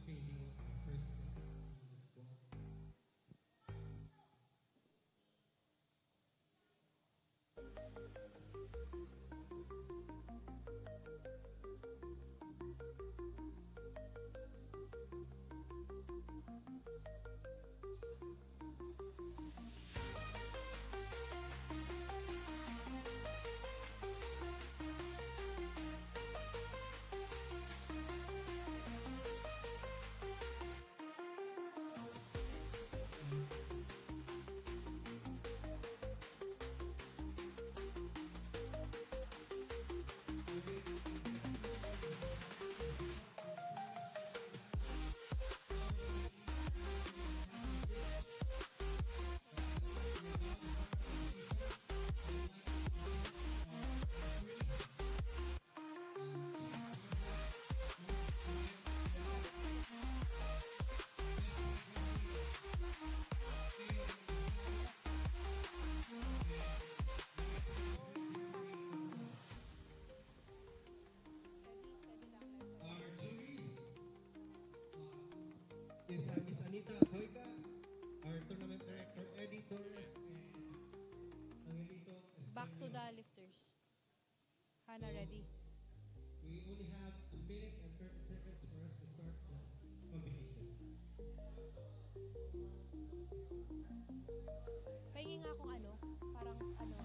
changing our first place in the squad. lifters. Hannah, ready? We only have a minute and 30 seconds for us to start the combination. Pahingi nga kung ano, parang dance.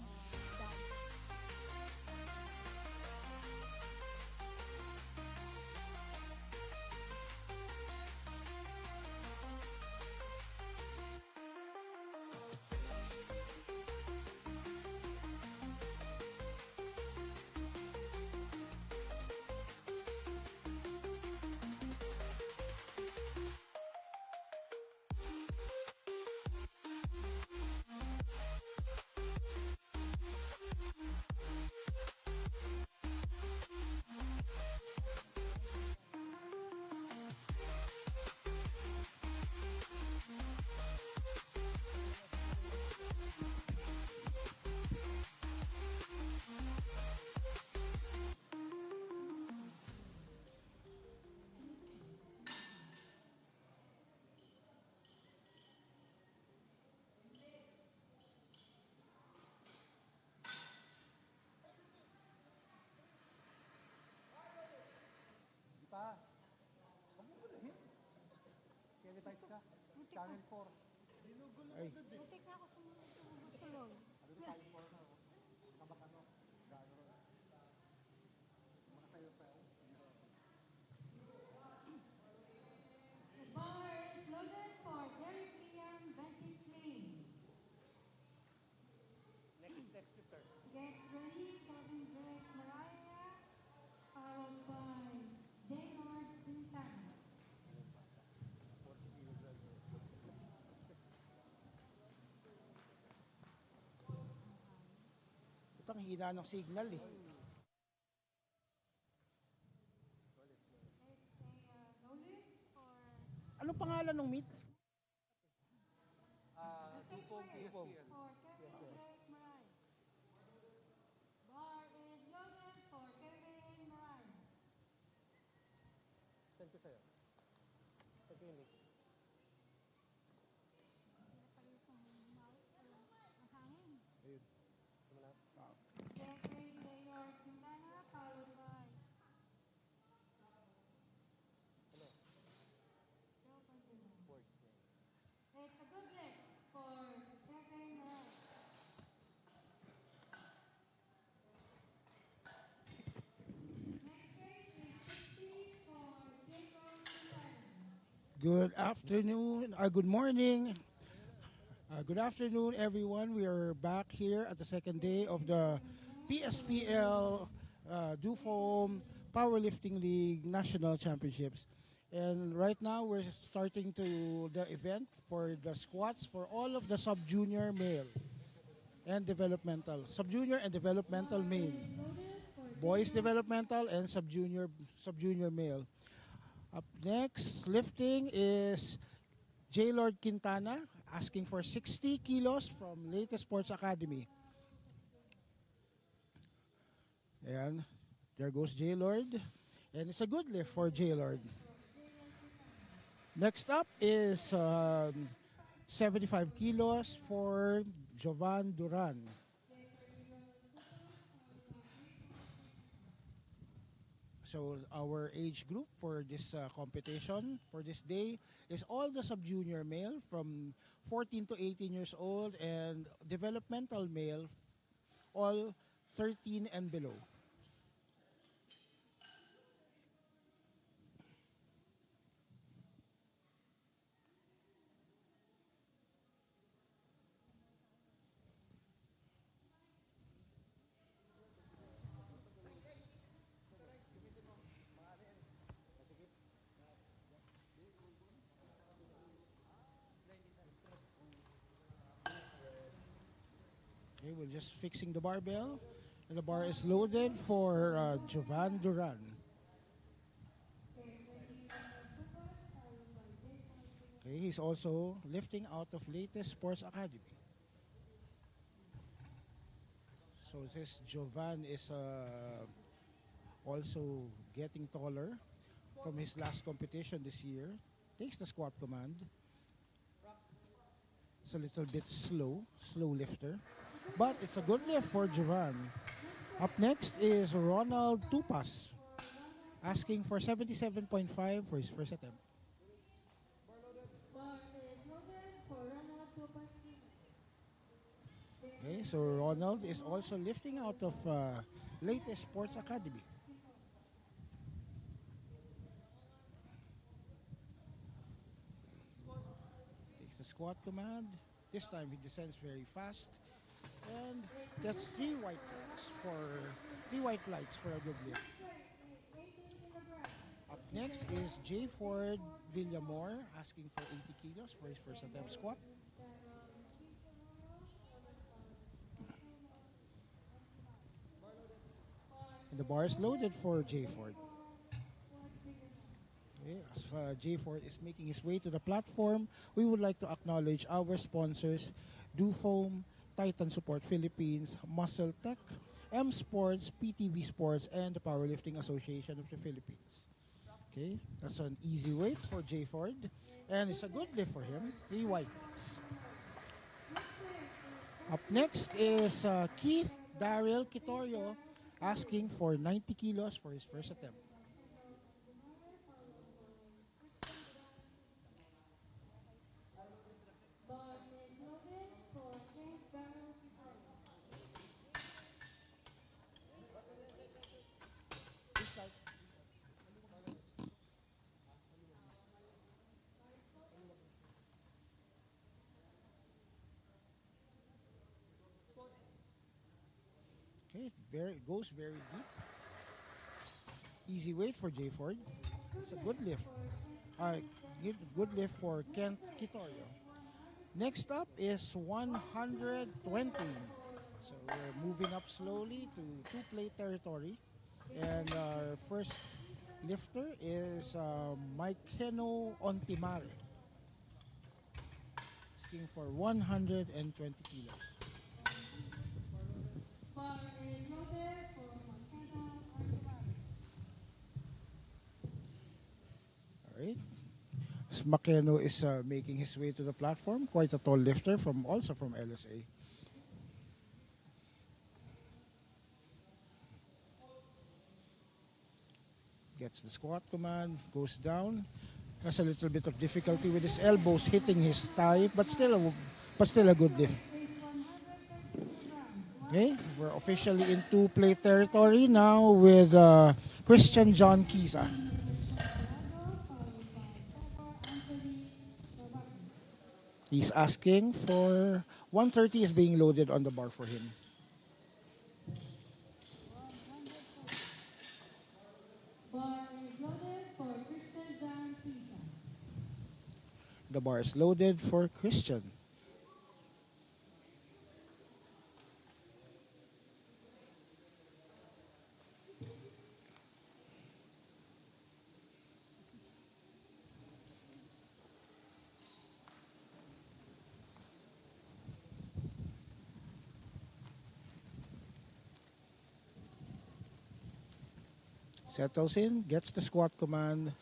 Di pa. Huwag mo pulahin. Kelitize ka. Channel 4. Ay. Muntik na ako sumunod sa tulog. Ano yung channel 4 na? Kabak ano? Gano ron. Mga sayo-sayo. The bar is loaded for Derek Liam 23. Next lifter. Get ready, Kevin Derek Mariah, followed by J-Lord Quintana. 40 kilograms. Ito ang hina ng signal eh. It's loaded for Anong pangalan ng meet? Dewfoam PSPL. for Kevin Derek Mariah. Bar is loaded for Kevin Mariah. Send ko sa'yo. Send ko yung link. Ayun. Tama na. Get ready, J-Lord Quintana, followed by Ano? Joe Quintana. 4. It's a good lift for Kevin Mariah. Next rate is 60 for J-Lord Quintana. Good afternoon, good morning. Good afternoon, everyone. We are back here at the second day of the PSPL Dewfoam Powerlifting League National Championships. And right now, we're starting to the event for the squats for all of the sub-junior male and developmental. Sub-junior and developmental male. Boys developmental and sub-junior male. Up next, lifting is J-Lord Quintana asking for 60 kilos from Latest Sports Academy. And there goes J-Lord. And it's a good lift for J-Lord. Next up is 75 kilos for Jovan Duran. So our age group for this competition, for this day, is all the sub-junior male from 14 to 18 years old and developmental male, all 13 and below. Okay, we're just fixing the barbell. And the bar is loaded for Jovan Duran. Okay, he's also lifting out of Latest Sports Academy. So this Jovan is also getting taller from his last competition this year. Takes the squat command. It's a little bit slow lifter. but it's a good lift for Javan. Up next is Ronald Tupas, asking for 77.5 for his first attempt. Bar is loaded for Ronald Topas Jr. Okay, so Ronald is also lifting out of latest Sports Academy. Takes the squat command. This time he descends very fast and gets three white lights for a good lift. Up next is J. Ford Villamor asking for 80 kilos for his first attempt squat. And the bar is loaded for J. Ford. Okay, as J. Ford is making his way to the platform, we would like to acknowledge our sponsors, Dewfoam, Titan Support Philippines, Muscle Tech, M Sports, PTV Sports, and the Powerlifting Association of the Philippines. Okay, that's an easy weight for J. Ford, and it's a good lift for him, 3 white lights. Up next is Keith Daryl Kitorio asking for 90 kilos for his first attempt. Bar is loaded for Keith Daryl Kitorio. Okay, goes very deep. Easy weight for J. Ford. It's a good lift. Good lift for Kent Kitorio. Next up is 120. So we're moving up slowly to two-plate territory. And our first lifter is Maikeno Ontimare, asking for 120 kilos. Bar is loaded for Makena Artibari. All right. As Makeno is making his way to the platform, quite a tall lifter also from LSA. Gets the squat command, goes down. Has a little bit of difficulty with his elbows hitting his thigh, but still a good lift. Okay, we're officially in two-plate territory now with Christian John Kisa. He's asking for 130 is being loaded on the bar for him. Bar is loaded for Christian John Pisa. The bar is loaded for Christian. Settles in, gets the squat command.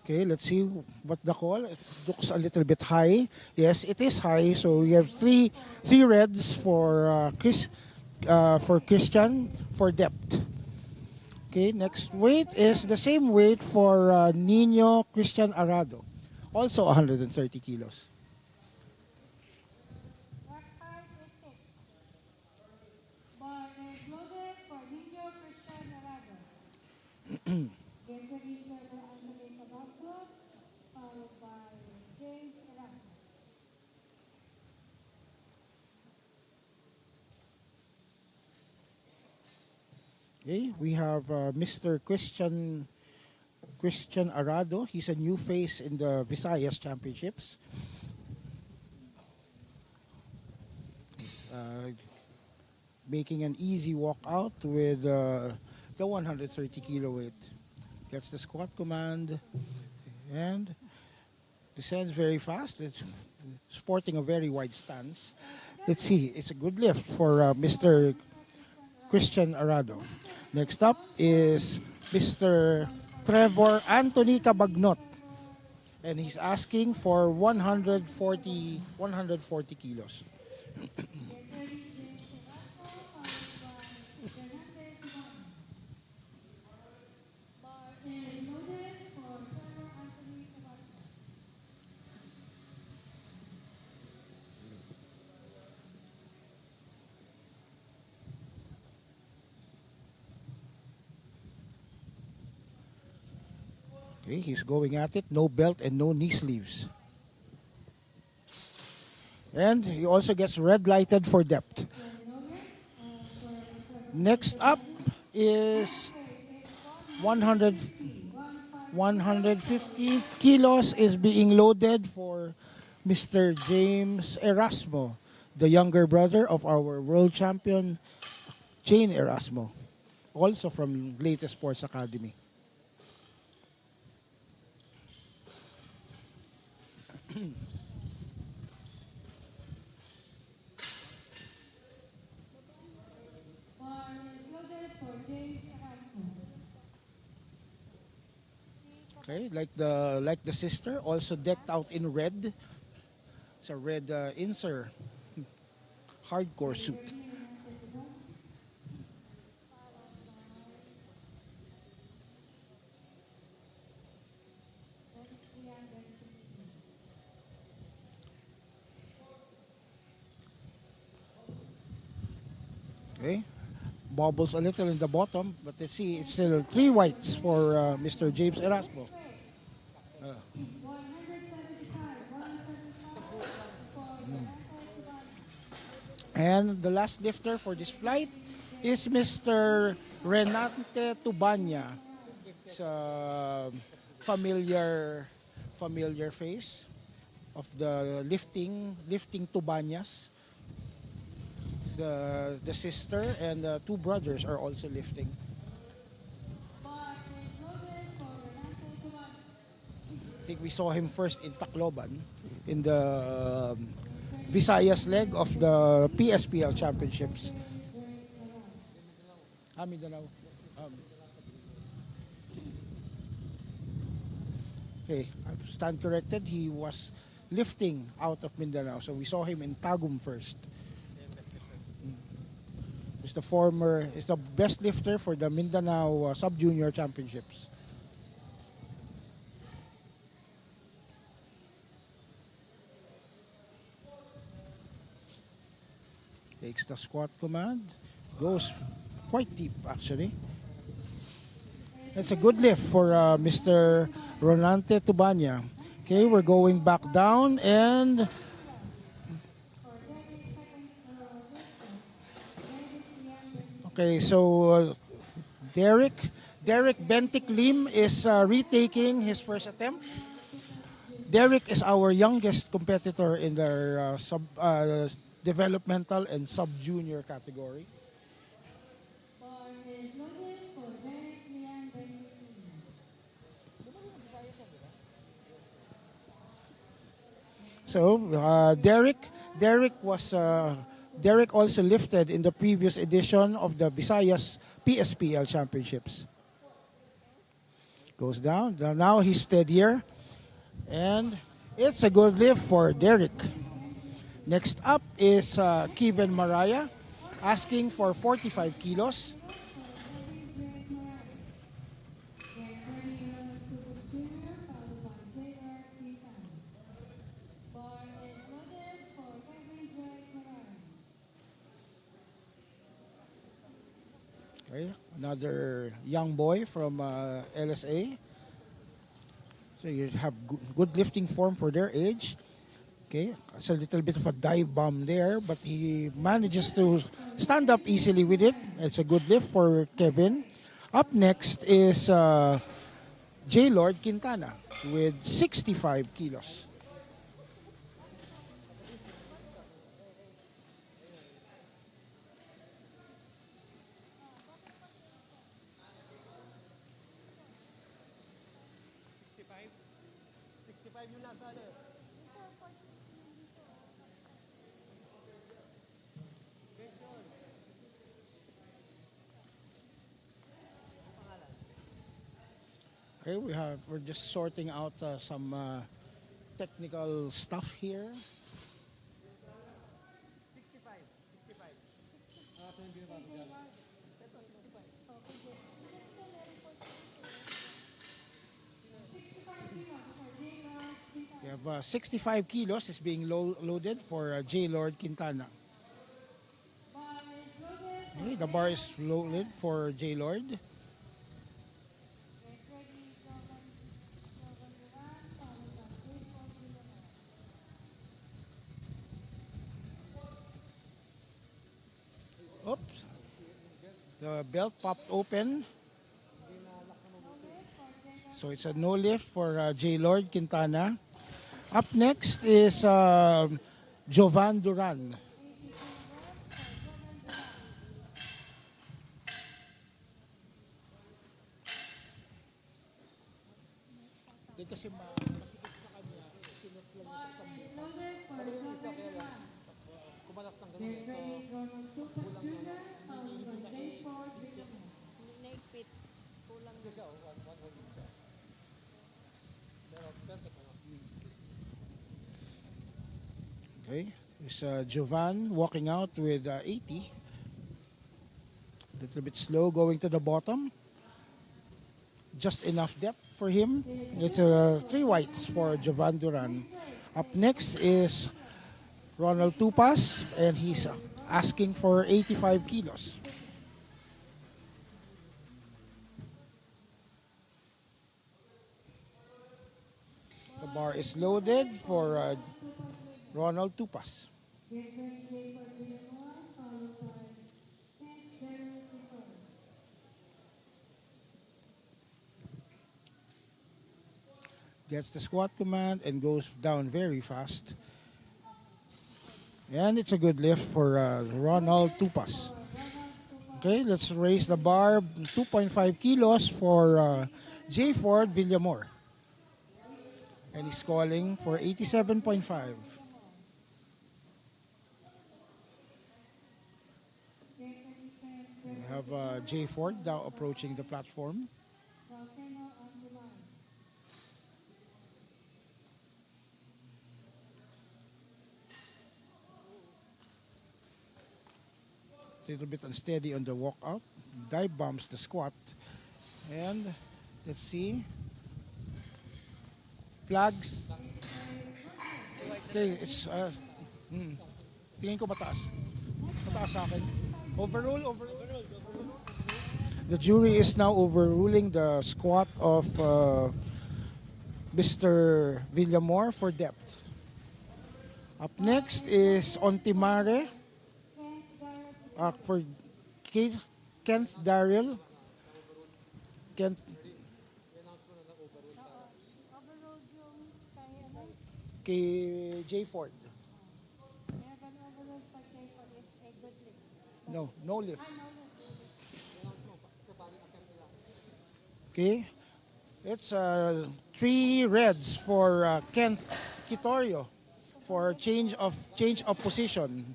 Okay, let's see what the call. It looks a little bit high. Yes, it is high. So we have three reds for Christian for depth. Okay, next weight is the same weight for Nino Christian Arado, also 130 kilos. Work height is 6. Bar is loaded for Nino Christian Arado. Get ready for Anthony Cabalco, followed by James Erasmo. Okay, we have Mr. Christian Arado. He's a new face in the Visayas Championships. He's making an easy walkout with the 130 kilo weight. Gets the squat command and descends very fast. It's sporting a very wide stance. Let's see, it's a good lift for Mr. Christian Arado. Next up is Mr. Trevor Anthony Cabagnot. And he's asking for 140 kilos. Get Okay, he's going at it. No belt and no knee sleeves. And he also gets red lighted for depth. Next up is 100, 150 kilos is being loaded for Mr. James Erasmo, the younger brother of our world champion, Jane Erasmo, also from Latest Sports Academy. Bar is loaded for James Erasmo. Okay, like the sister, also decked out in red. It's a red Inser hardcore suit. Okay, bobbles a little in the bottom, but let's see, it's still 3 whites for Mr. James Erasmo. 175, 175 for And the last lifter for this flight is Mr. Renate Tubanya. It's a familiar face of the lifting Tubanyas. The sister and the two brothers are also lifting. Bar is loaded for Renato Tuban. I think we saw him first in Tacloban in the Visayas leg of the PSPL championships. Mindanao. Okay, I stand corrected. He was lifting out of Mindanao, so we saw him in Tagum first. Is the best lifter for the Mindanao Sub-Junior Championships. Takes the squat command, goes quite deep actually. It's a good lift for Mr. Ronante Tubanya. Okay, we're going back down and okay, so Derek Bentic Lim is retaking his first attempt. Derek is our youngest competitor in their developmental and sub-junior category. Bar is loaded for Derek Lian Benedict. So Derek also lifted in the previous edition of the Visayas PSPL championships. Goes down. Now he's steadier. And it's a good lift for Derek. Next up is Kevin Maraya, asking for 45 kilos. Okay, another young boy from LSA. So you have good lifting form for their age. Okay, it's a little bit of a dive bomb there, but he manages to stand up easily with it. It's a good lift for Kevin. Up next is J. Lord Quintana with 65 kilos. Okay, we're just sorting out some technical stuff here. 65 kilos is being loaded for J. Lord Quintana. Okay, the bar is loaded for J. Lord. Oops. The belt popped open. So it's a no lift for J. Lord Quintana. Up next is Jovan Duran. 82 reps for Jovan Duran. Di kasi masikip sa kanya. Sinot lang Bar is loaded for Jovan Duran. Kumalas ng ganun. Get ready, Ronald Tupas Jr. Followed by Dewfoam PSPL. Naipit. Kulang Kasi siya, one hold din siya. Pero perfect ano. Okay. Is Jovan walking out with 80. A little bit slow going to the bottom. Just enough depth for him. It's 3 whites for Jovan Duran. Up next is Ronald Tupas, and he's asking for 85 kilos. The bar is loaded for Ronald Tupas. Get ready, Dewfoam PSPL. Followed by Developmental. Gets the squat command and goes down very fast. And it's a good lift for Ronald Tupas. Okay, let's raise the bar 2.5 kilos for J. Ford Villamor. And he's calling for 87.5. We have J. Ford now approaching the platform. Volcano on the line. A little bit unsteady on the walk out. Dive bombs the squat. And let's see. Flags. Okay, it's tingin ko mataas. Mataas sa akin. Overrule. The jury is now overruling the squat of Mr. Villamor for depth. Up next is Ontimare. For Kent Daryl. Kent overload yung kay ano. kay J. Ford. We have an overload for J-Ford. It's a good lift. No lift. No lift. Okay. It's 3 reds for Kent Kitorio for change of position.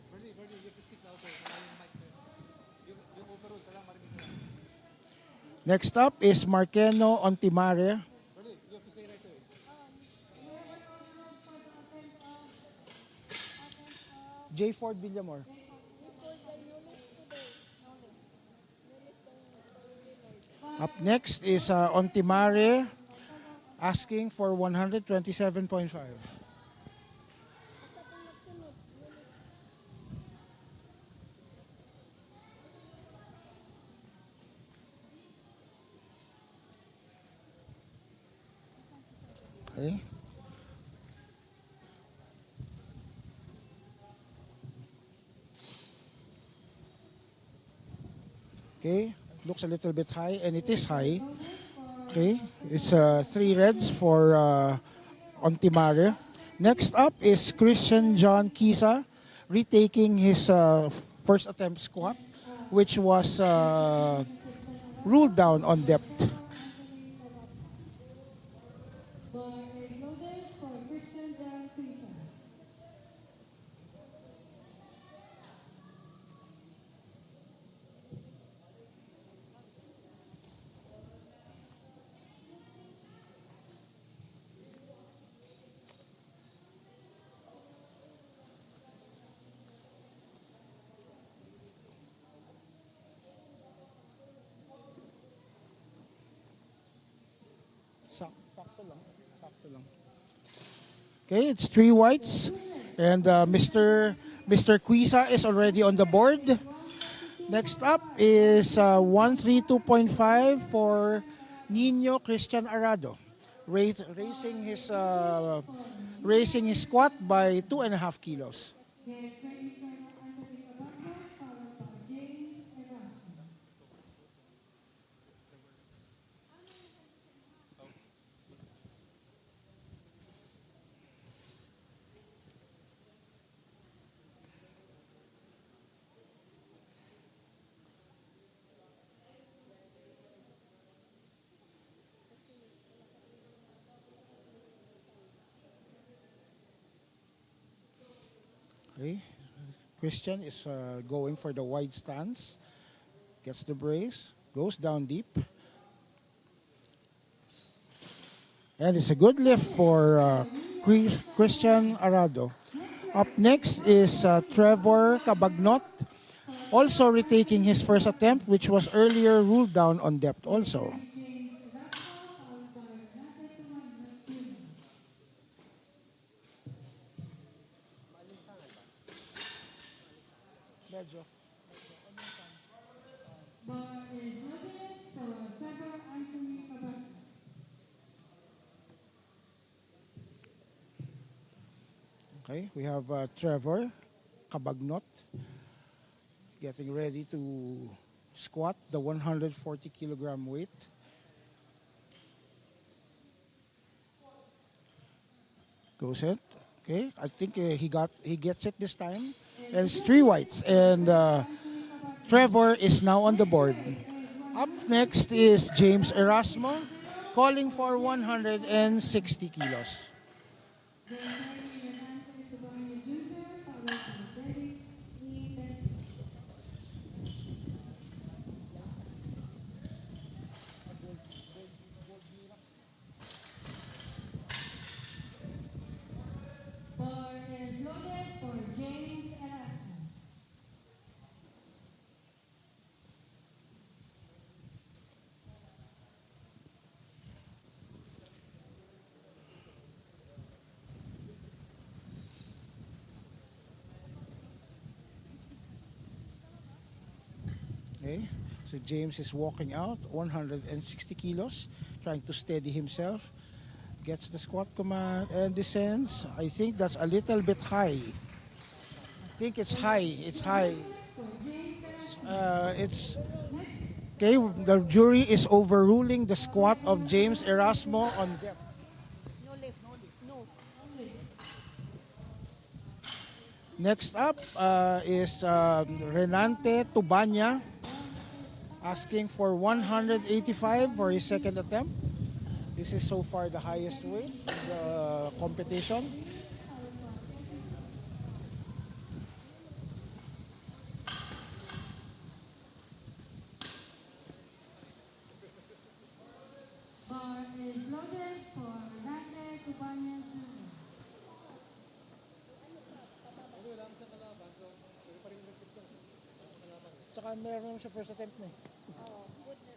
Next up is Marqueno Ontimare. J. Ford Villamor. Up next is Ontimare asking for 127.5. Okay. Okay, looks a little bit high, and it is high. Okay, it's 3 reds for Ontimare. Next up is Christian John Kisa, retaking his first attempt squat, which was ruled down on depth. Bar is loaded for Christian John Pisa. Sakto lang. Okay, it's 3 whites, and Mr. Quisa is already on the board. Next up is 132.5 for Nino Christian Arado, raising his squat by 2.5 kilos. Get ready for Anthony Cabaco, followed by James Okay. Christian is going for the wide stance. Gets the brace. Goes down deep. And it's a good lift for Christian Arado. Up next is Trevor Cabagnot, also retaking his first attempt, which was earlier ruled down on depth also. Medyo. Bar is loaded for Trevor Anthony Cabagnot. Okay, we have Trevor Cabagnot getting ready to squat the 140 kilogram weight. Goes it. Okay, I think he gets it this time. And it's 3 whites, and Trevor is now on the board. Up next is James Erasmo, calling for 160 kilos. Bar is loaded for James Erasmo. Okay, so James is walking out 160 kilos, trying to steady himself. Gets the squat command and descends. I think that's a little bit high. I think it's high. It's high. It's okay. The jury is overruling the squat of James Erasmo on depth. No lift. No. Next up is Renante Tubanya, asking for 185 for his second attempt. This is so far the highest weight in the competition. Bar is loaded for Renate Cabagnot Jr. Tsaka meron siya first attempt na eh. Oo. Good na.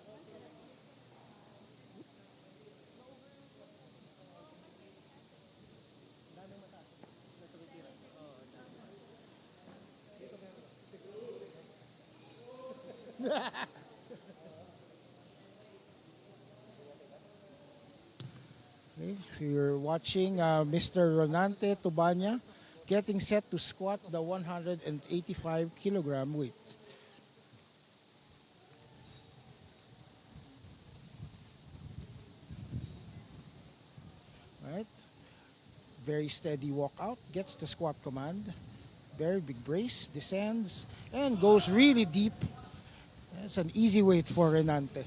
Okay, so you're watching Mr. Renante Tubanya getting set to squat the 185 kilogram weight. Right, very steady walk out, gets the squat command, very big brace, descends, and goes really deep. It's an easy weight for Renante.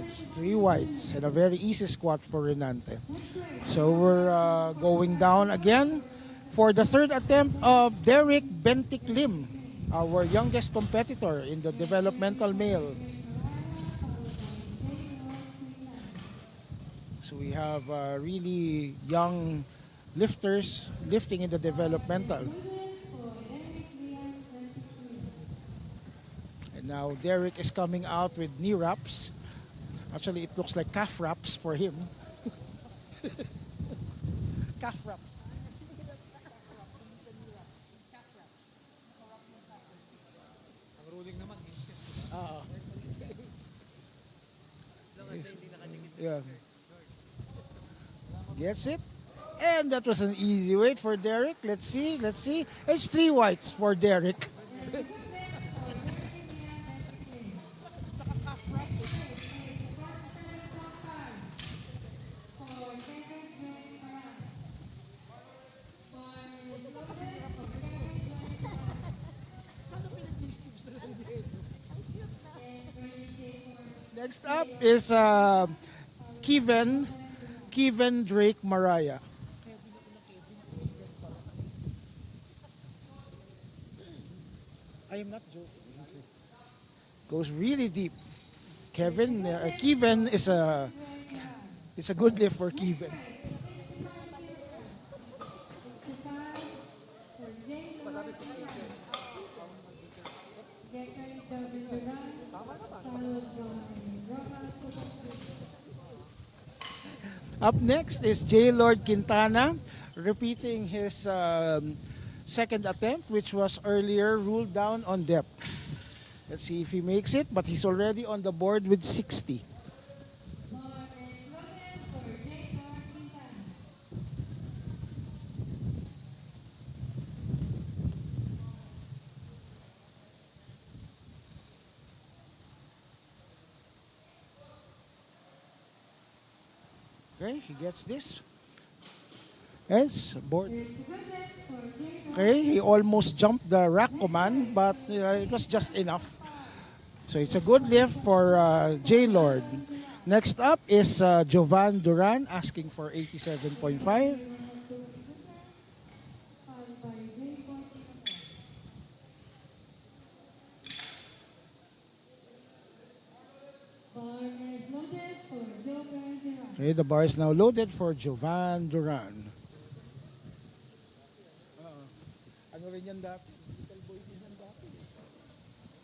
It's 3 whites and a very easy squat for Renante. So we're going down again for the third attempt of Derek Bentic Lim, our youngest competitor in the developmental male. So we have really young lifters lifting in the developmental. And now Derek is coming out with knee wraps. Actually, it looks like calf wraps for him. Calf wraps. Ang ruling naman, inches. Yeah. Gets it. And that was an easy weight for Derek. Let's see. It's 3 whites for Derek. Next up is Kevin Drake Mariah. I'm not joking. Goes really deep. Kevin is a it's a good lift for Kevin. 65 for Jay Lord Quintana. Get ready, Joven Duran, followed by Ronald Tupac. Up next is J. Lord Quintana, repeating his second attempt, which was earlier ruled down on depth. Let's see if he makes it, but he's already on the board with 60. Bar is loaded for Jay Lord Quintana. Okay, he gets this. It's board. It's loaded for Jay Lord. Okay, he almost jumped the rack command, but it was just enough. So it's a good lift for J. Lord. Next up is Jovan Duran asking for 87.5. Followed by Jay Lord Quintana. Bar is loaded for Joven Duran. Okay, the bar is now loaded for Jovan Duran. Ano rin yan dati? Little boy din yan dati.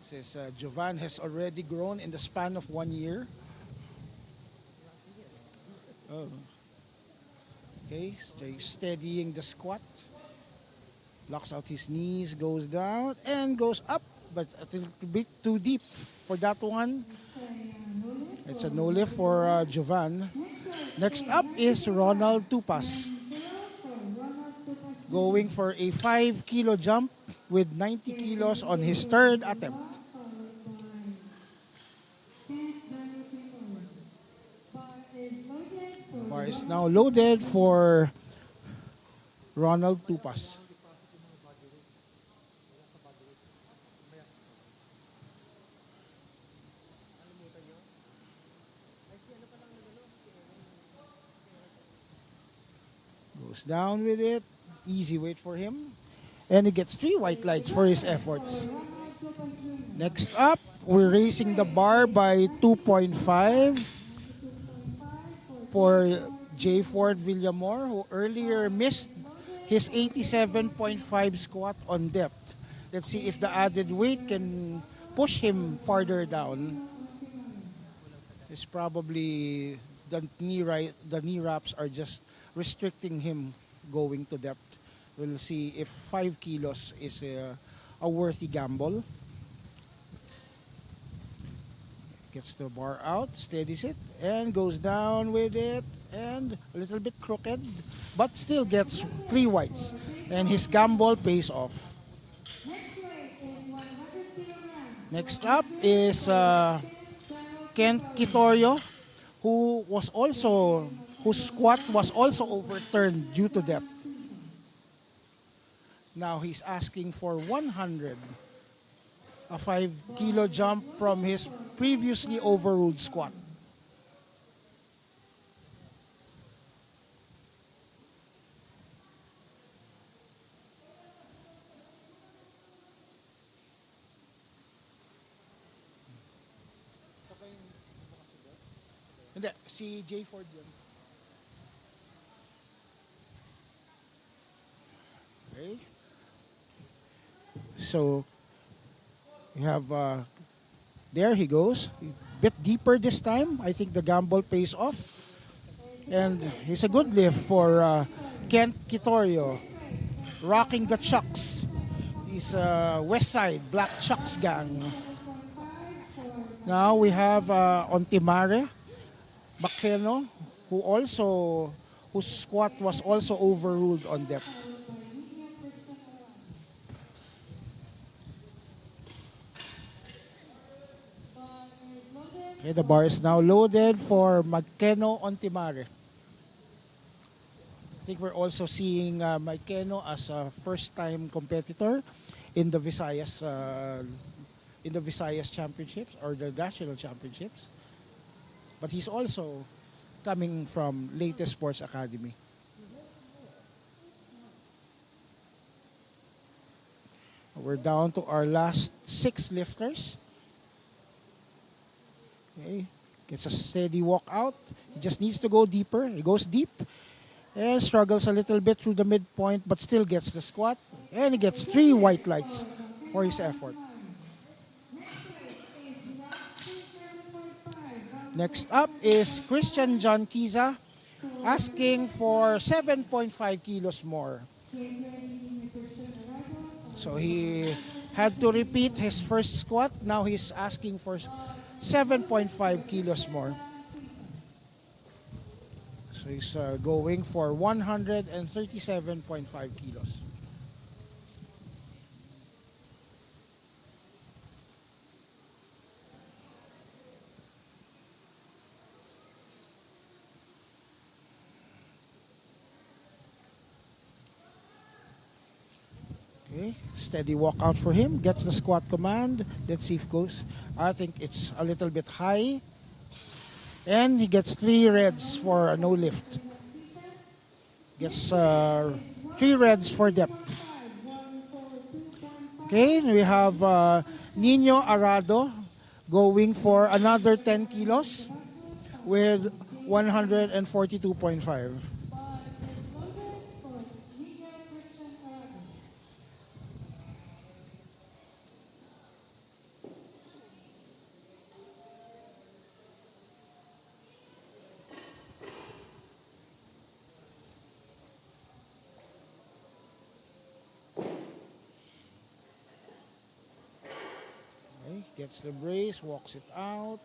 Says Jovan has already grown in the span of 1 year. Oh. Okay, steadying the squat. Locks out his knees, goes down, and goes up, but a little bit too deep for that one. It's a no lift for Jovan. Next up is Ronald Tupas, going for a 5 kilo jump with 90 kilos on his third attempt. Bar is now loaded for Ronald Tupas. Goes down with it. Easy weight for him. And he gets 3 white lights for his efforts. Next up, we're raising the bar by 2.5 for J. Ford Villamor, who earlier missed his 87.5 squat on depth. Let's see if the added weight can push him farther down. It's probably the knee wraps are just restricting him going to depth. We'll see if 5 kilos is a worthy gamble. Gets the bar out, steadies it, and goes down with it, and a little bit crooked, but still gets 3 whites. And his gamble pays off. Next up is Kent Kitorio, whose squat was also overturned due to depth. Now he's asking for 100, a 5 kilo jump from his previously overruled squat. Hindi, si J. Ford yun. Okay. So, we have, there he goes. A bit deeper this time. I think the gamble pays off. And he's a good lift for Kent Kitorio. Rocking the Chucks. He's West Side Black Chucks gang. Now we have Ontimare Bakeno, whose squat was also overruled on depth. Okay, the bar is now loaded for Magkeno Ontimare. I think we're also seeing Magkeno as a first-time competitor in the Visayas Championships or the National Championships. But he's also coming from Latest Sports Academy. We're down to our last 6 lifters. Okay, gets a steady walk out. He just needs to go deeper. He goes deep and struggles a little bit through the midpoint, but still gets the squat. And he gets 3 white lights for his effort. Next up is Christian John Kiza, asking for 7.5 kilos more. So he had to repeat his first squat. Now he's asking for 7.5 kilos more. So he's going for 137.5 kilos. Okay, steady walkout for him. Gets the squat command. Let's see if it goes. I think it's a little bit high. And he gets 3 reds for a no lift. Gets 3 reds for depth. Okay, we have Nino Arado going for another 10 kilos with 142.5. Gets the brace, walks it out.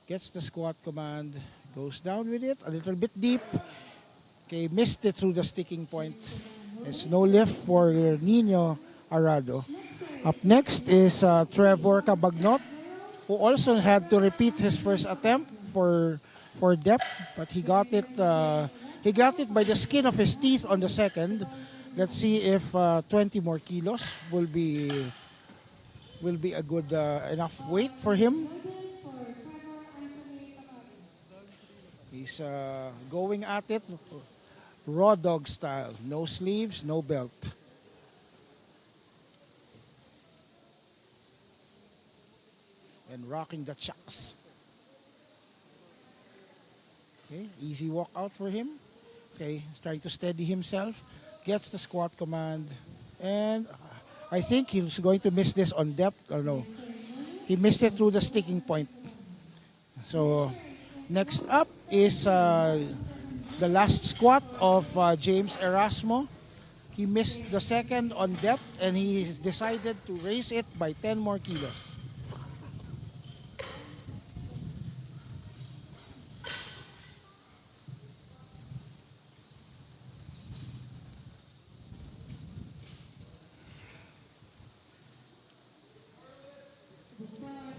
Gets the squat command, goes down with it, a little bit deep. Okay, missed it through the sticking point. It's no lift for Nino Arado. Up next is Trevor Cabagnot, who also had to repeat his first attempt for depth, but he got it by the skin of his teeth on the second. Let's see if 20 more kilos will be a good enough weight for him. He's going at it raw dog style. No sleeves, no belt. And rocking the chucks. Okay, easy walk out for him. Okay, he's trying to steady himself. Gets the squat command, and I think he's going to miss this on depth. Or no, he missed it through the sticking point. So next up is the last squat of James Erasmo. He missed the second on depth, and he decided to raise it by 10 more kilos.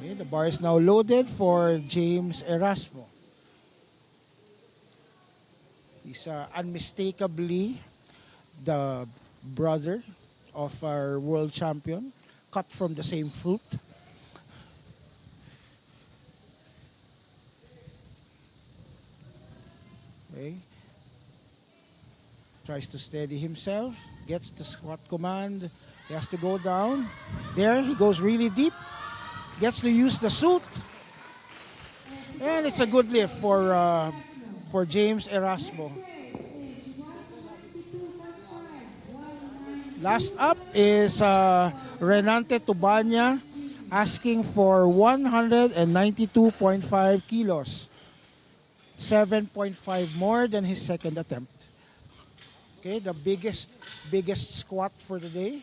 Okay, the bar is now loaded for James Erasmo. He's unmistakably the brother of our world champion, cut from the same fruit. Okay. Tries to steady himself, gets the squat command. He has to go down. There, he goes really deep. Gets to use the suit. And it's a good lift for James Erasmo. Last up is Renante Tubanya, asking for 192.5 kilos. 7.5 more than his second attempt. Okay, the biggest squat for the day.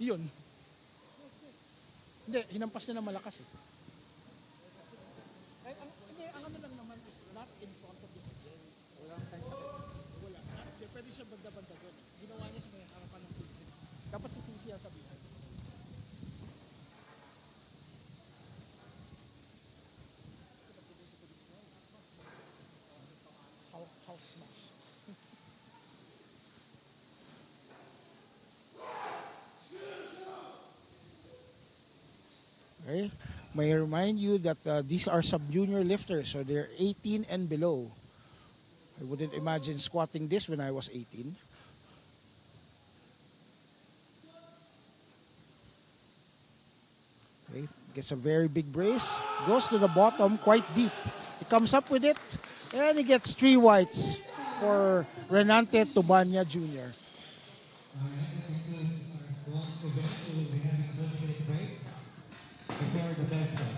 Yun. Hindi, hinampas niya na malakas eh. Hindi, ang ano lang naman is not in front of the audience. Walang time na wala. Hindi, pwede siya banda-banda doon. Ginawa niya sa may harapan ng PC. Dapat si PC ang sabihin. house smash. Okay? May remind you that these are sub-junior lifters, so they're 18 and below. I wouldn't imagine squatting this when I was 18. Okay, gets a very big brace, goes to the bottom quite deep. He comes up with it, and he gets 3 whites for Renante Tubanya Jr. Alright, that concludes our squat event. We will be having a 20-minute break before the bench press.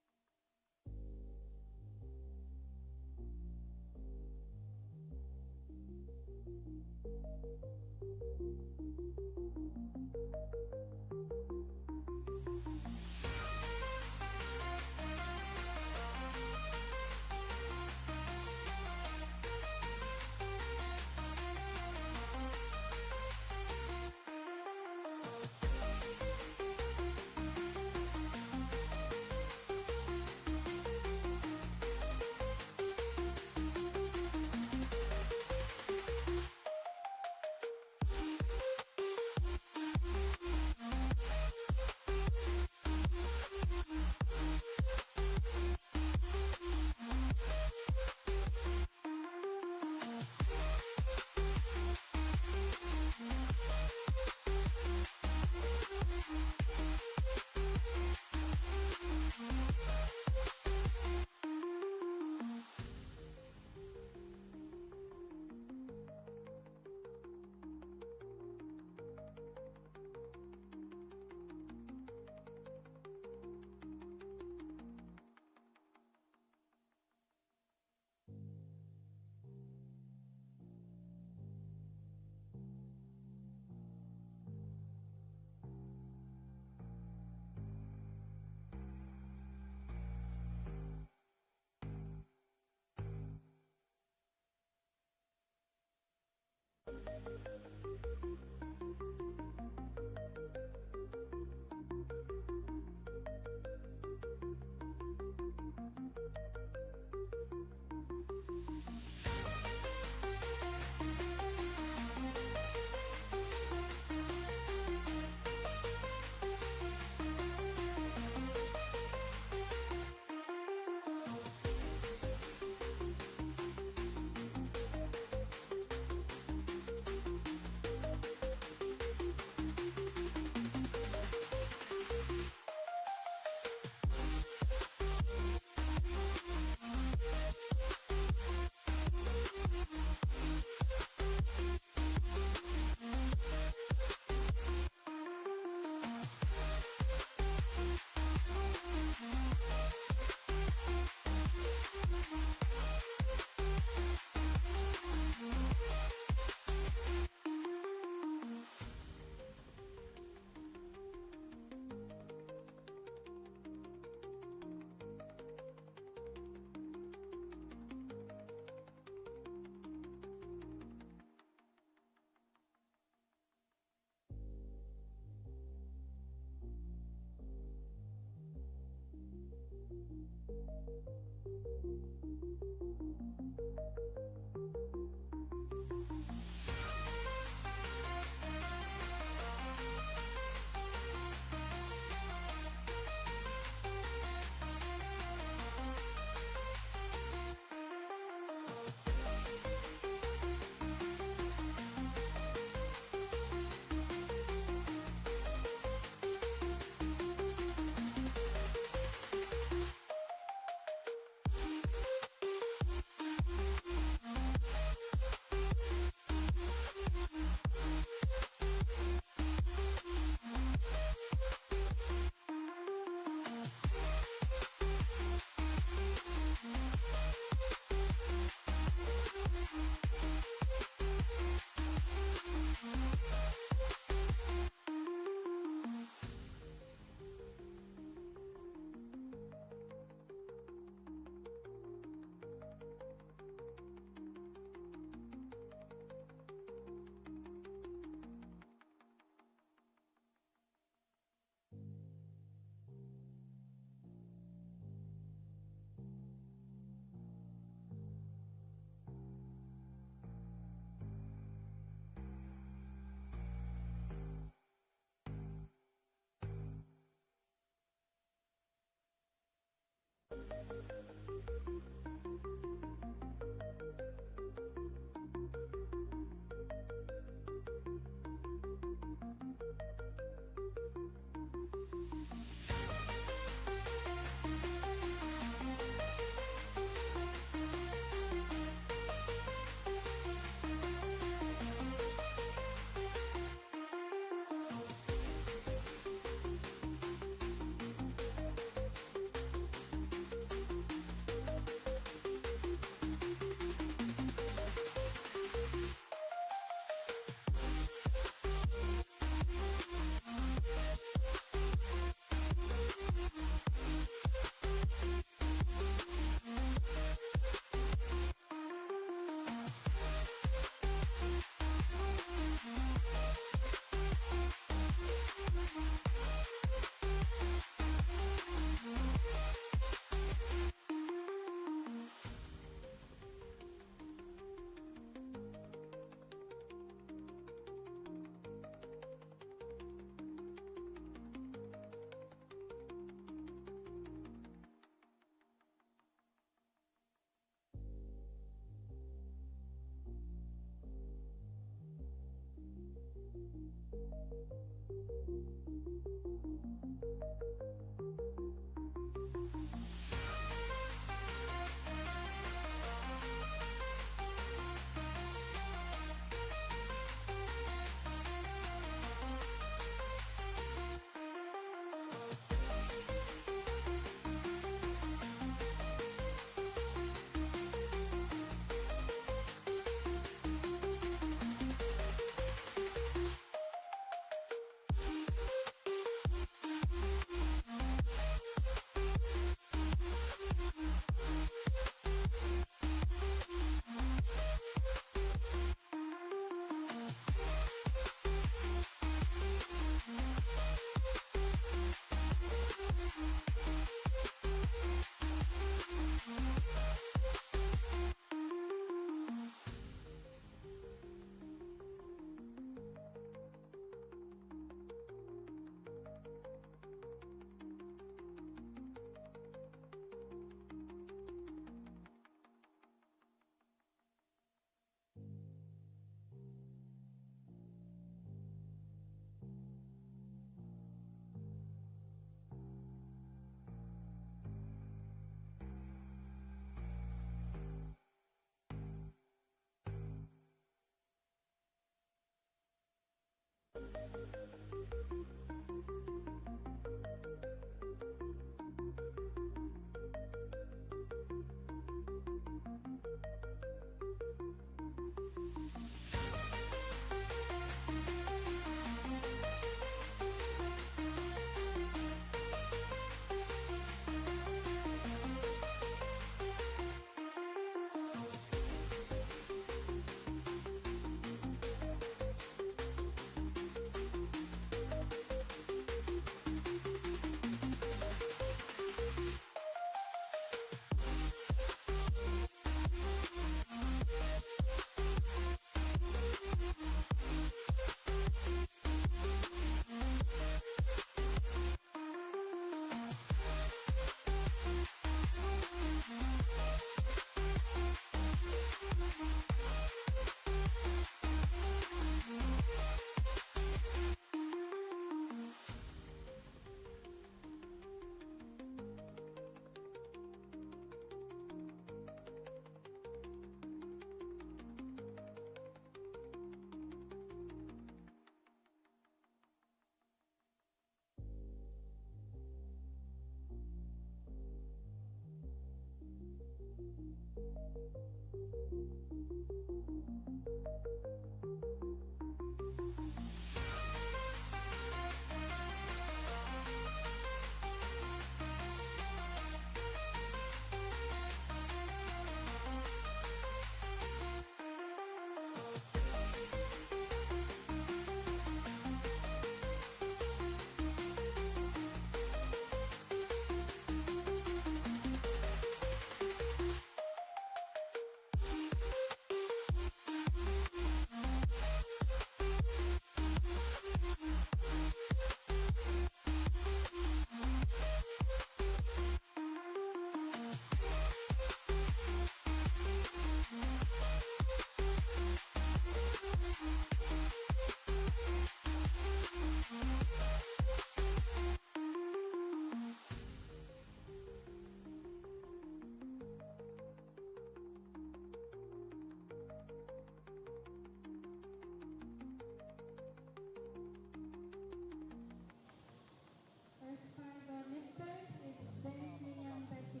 First five lifters is Derek Liam Becky,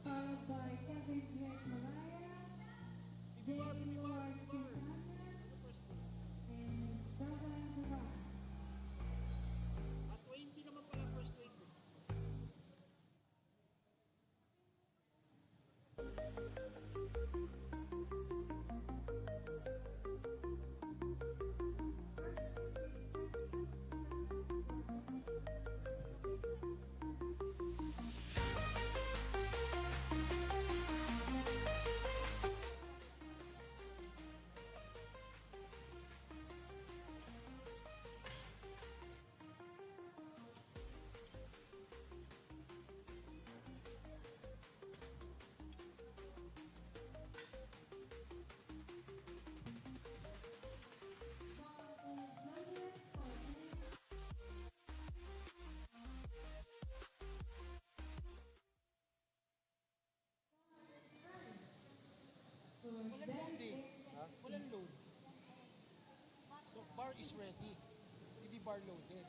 followed by Kevin Drake Mariah, Jamie Ward Quintana, and Dogan Duran. At 20 naman pala first 20. Walang load eh. Walang load. So bar is ready. Hindi bar loaded.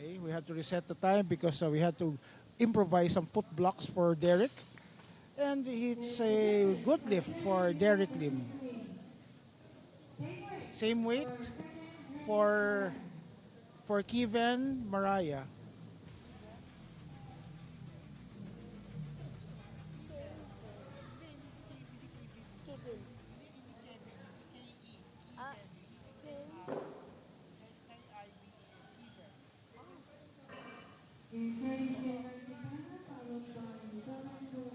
Okay, we had to reset the time because we had to improvise some foot blocks for Derek. And it's a good lift for Derek Lim. Same weight for Kevin Mariah. Kevin. Ah, Kevin. Get ready, Taylor Quintana, followed by Developmental.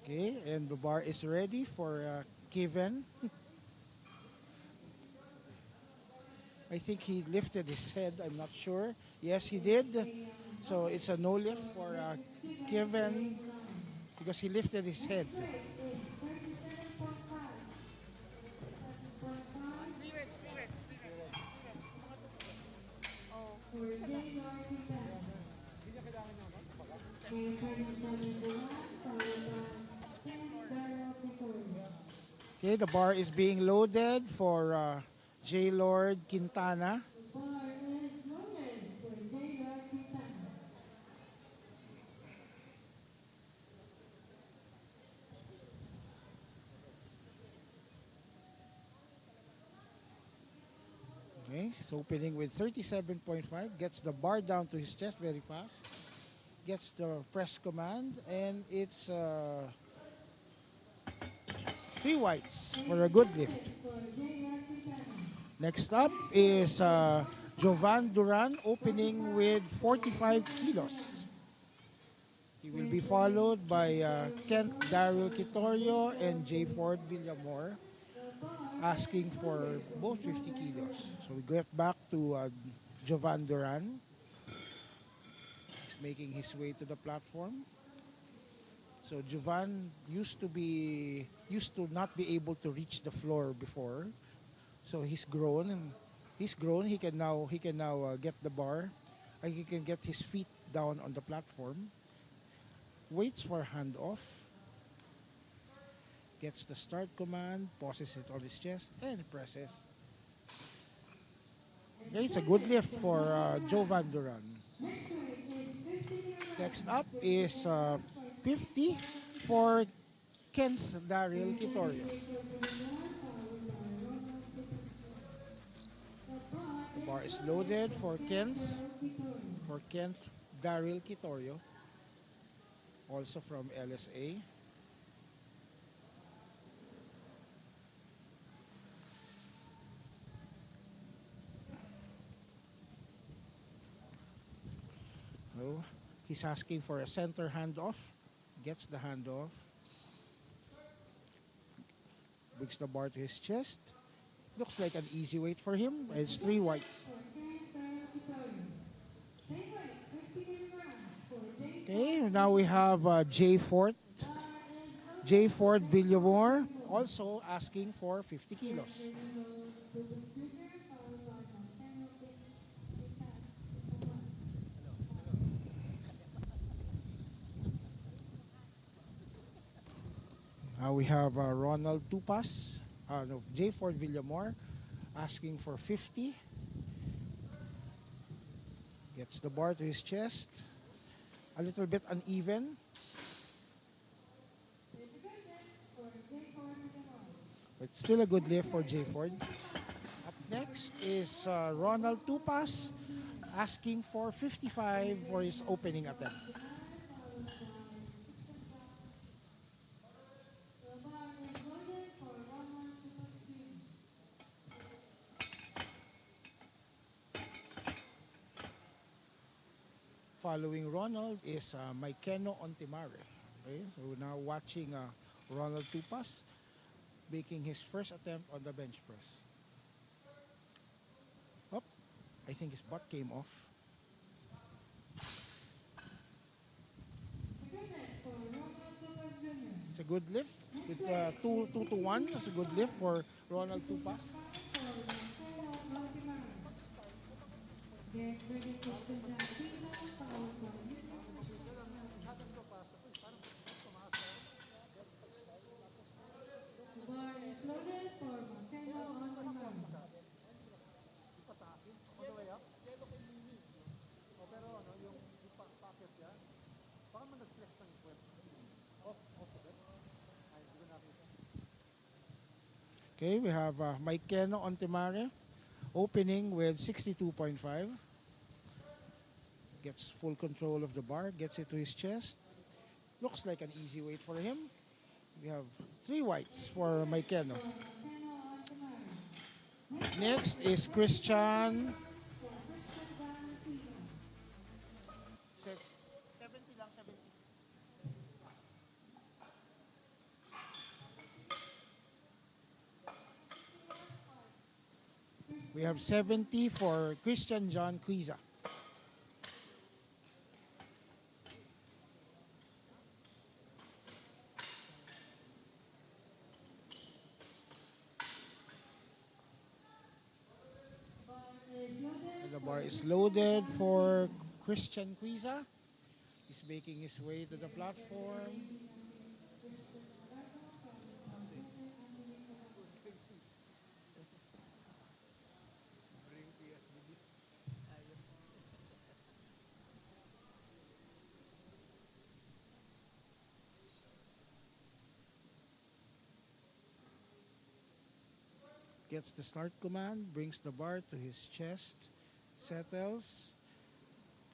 Okay, and the bar is ready for Kevin. I think he lifted his head. I'm not sure. Yes, he did. So it's a no lift for Kevin because he lifted his head. Next weight is 37.5. 37.5 Oh. for Taylor Quintana. Hindi niya kailangan yung ano, baga. Get ready, Developmental, followed by Developmental. Okay, the bar is being loaded for J. Lord Quintana. The bar is loaded for Taylor Quintana. Okay, it's opening with 37.5. Gets the bar down to his chest very fast. Gets the press command, and it's 3 whites for a good lift. For Taylor Quintana. Next up is Jovan Duran opening with 45 kilos. He will be followed by Kent Daryl Quitorio and J. Ford Villamor asking for both 50 kilos. So we get back to Jovan Duran. He's making his way to the platform. So Jovan used to not be able to reach the floor before. So he's grown and he can now get the bar and he can get his feet down on the platform. Waits for handoff. Gets the start command, pauses it on his chest and presses. Okay, it's a good lift for Jovan Duran. Next weight is 50 kilograms. Next up is 50 for Kent Daryl Quitorio. The bar is loaded for Kent Daryl Quitorio, also from LSA. So he's asking for a center handoff. Gets the handoff. Brings the bar to his chest. Looks like an easy weight for him. It's 3 whites. Okay, now we have J. Ford Villamor also asking for 50 kilos. Now we have Ronald Tupas, J. Ford Villamor asking for 50. Gets the bar to his chest. A little bit uneven. But still a good lift for J. Ford. Up next is Ronald Tupas asking for 55 for his opening attempt. Following Ronald is Maikeno Ontimare. Okay, so we're now watching Ronald Tupas making his first attempt on the bench press. Oh, I think his butt came off. It's a good lift with 2 to 1. It's a good lift for Ronald Tupas. Get ready to spin that pizza, followed by the bar is loaded for Montego on the ground. On the way up, yellow kay Mimi. O pero ano, yung packet yan, baka man nag-flex ng web. Off of it. Ay, hindi ko nakita. Okay, we have Maikeno Ontimare opening with 62.5. Gets full control of the bar, gets it to his chest. Looks like an easy weight for him. We have 3 whites for Maikeno. Next is Christian We have 70 for Christian John Quiza. And the bar is loaded for Christian Quiza. He's making his way to the platform. Gets the start command, brings the bar to his chest, settles.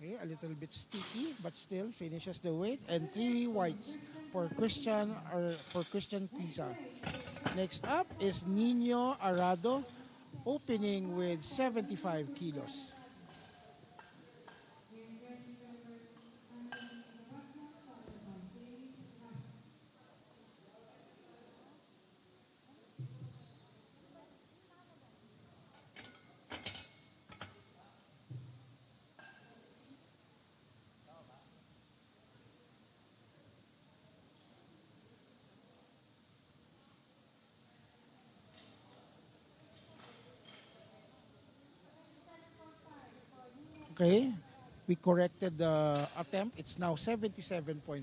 Okay, a little bit sticky, but still finishes the weight. And 3 whites for Christian Quiza. Next up is Nino Arado, opening with 75 kilos. Okay, we corrected the attempt. It's now 77.5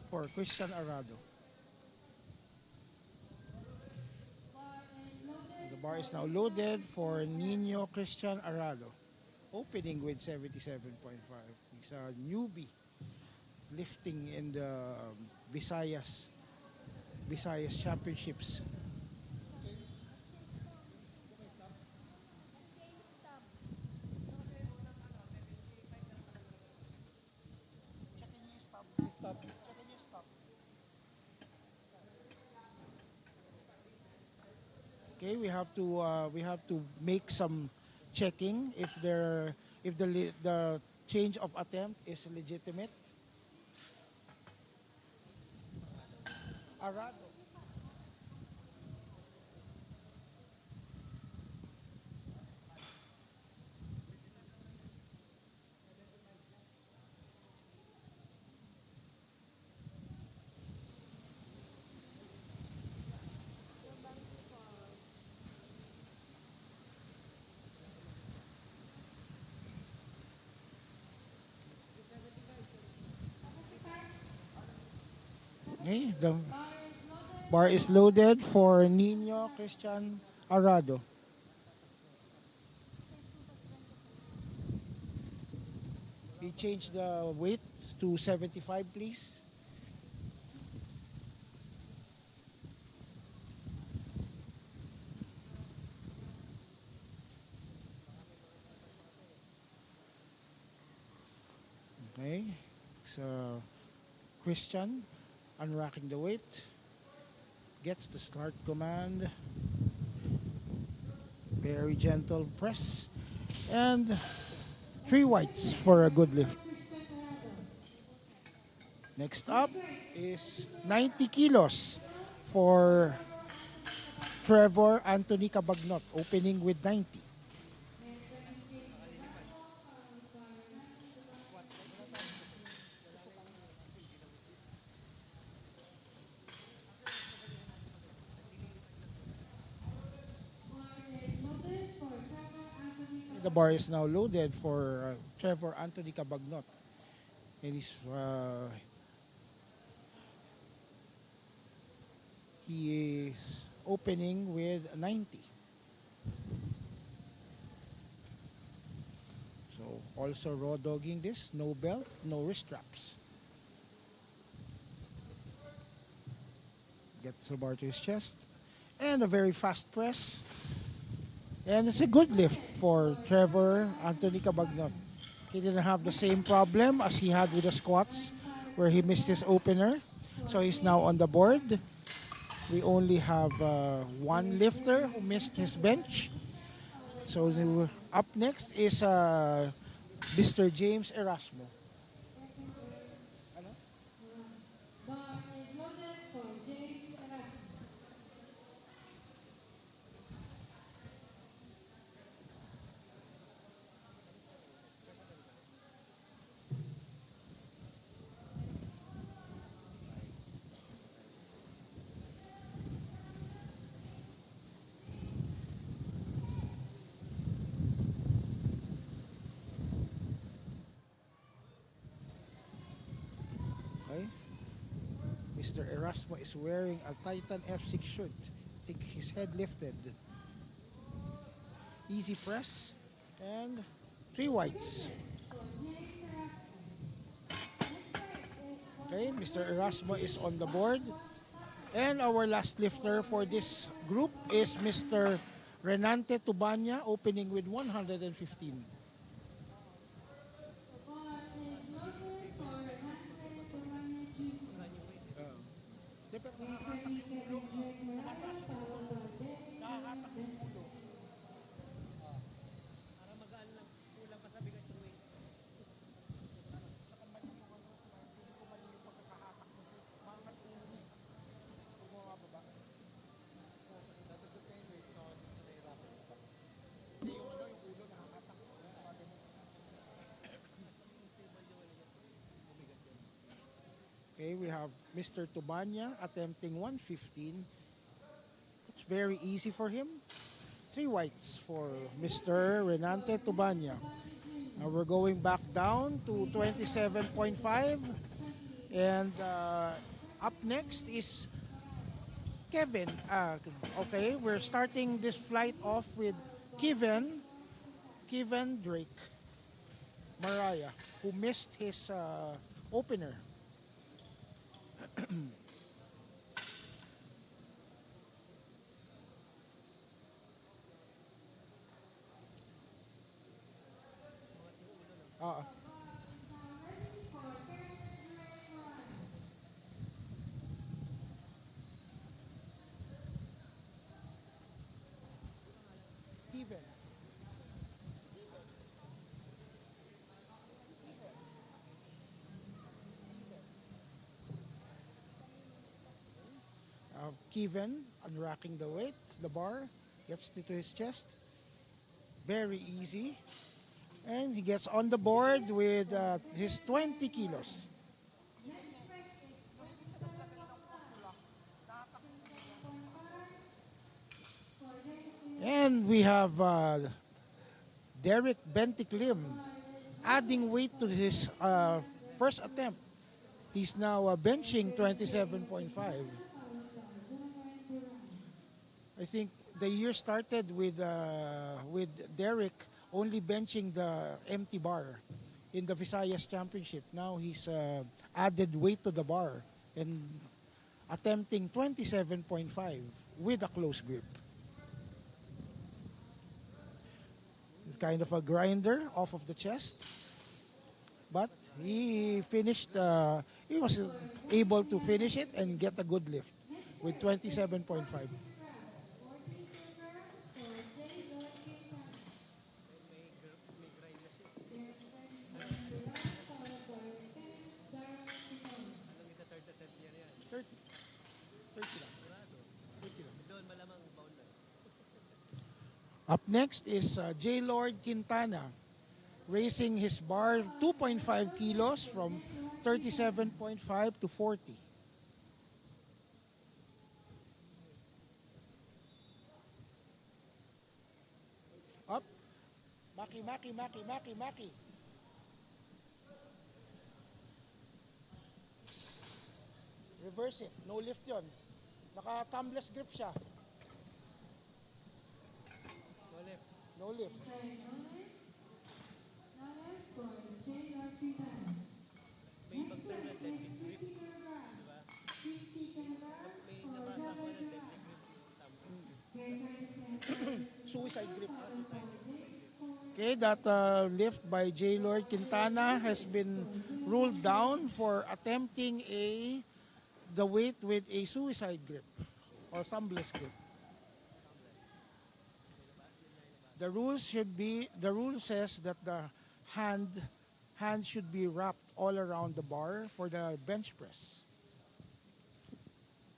for Christian Arado. The bar is now loaded for Nino Christian Arado, opening with 77.5. He's a newbie lifting in the Visayas Championships. Okay, we have to make some checking if the change of attempt is legitimate. Arado. Okay, the bar is loaded for Nino Christian Arado. We changed the weight to 75, please. Okay, so Christian unracking the weight, gets the start command, very gentle press, and 3 whites for a good lift. Next up is 90 kilos for Trevor Anthony Cabagnot, opening with 90. The bar is now loaded for Trevor Anthony Cabagnot. And he is opening with 90. So also raw dogging this, no belt, no wrist straps. Gets the bar to his chest. And a very fast press. And it's a good lift for Trevor Anthony Cabagnot. He didn't have the same problem as he had with the squats where he missed his opener. So he's now on the board. We only have one lifter who missed his bench. So up next is Mr. James Erasmo. Mr. Erasmo is wearing a Titan F6 shirt. I think his head lifted. Easy press and 3 whites. Okay, Mr. Erasmo is on the board. And our last lifter for this group is Mr. Renante Tubanya, opening with 115. Okay, we have Mr. Tubanya attempting 115. It's very easy for him. 3 whites for Mr. Renante Tubanya. Now we're going back down to 27.5. And up next is Kevin. Okay, we're starting this flight off with Kevin Drake Mariah, who missed his opener. Kevin. Kevin unracking the weight, the bar, gets it to his chest. Very easy. And he gets on the board with his 20 kilos. And we have Derek Bentiklim adding weight to his first attempt. He's now benching 27.5. I think the year started with Derek only benching the empty bar in the Visayas Championship. Now he's added weight to the bar and attempting 27.5 with a close grip. Kind of a grinder off of the chest, but he finished. He was able to finish it and get a good lift with 27.5. Up next is J. Lord Quintana, raising his bar 2.5 kilos from 37.5 to 40. Up. Maki. Reverse it. No lift yun. Naka-thumbless grip siya. No lift. Suicide grip. Okay, that lift by J. Lord Quintana has been ruled down for attempting the weight with a suicide grip or thumbless grip. The rule says that the hand should be wrapped all around the bar for the bench press.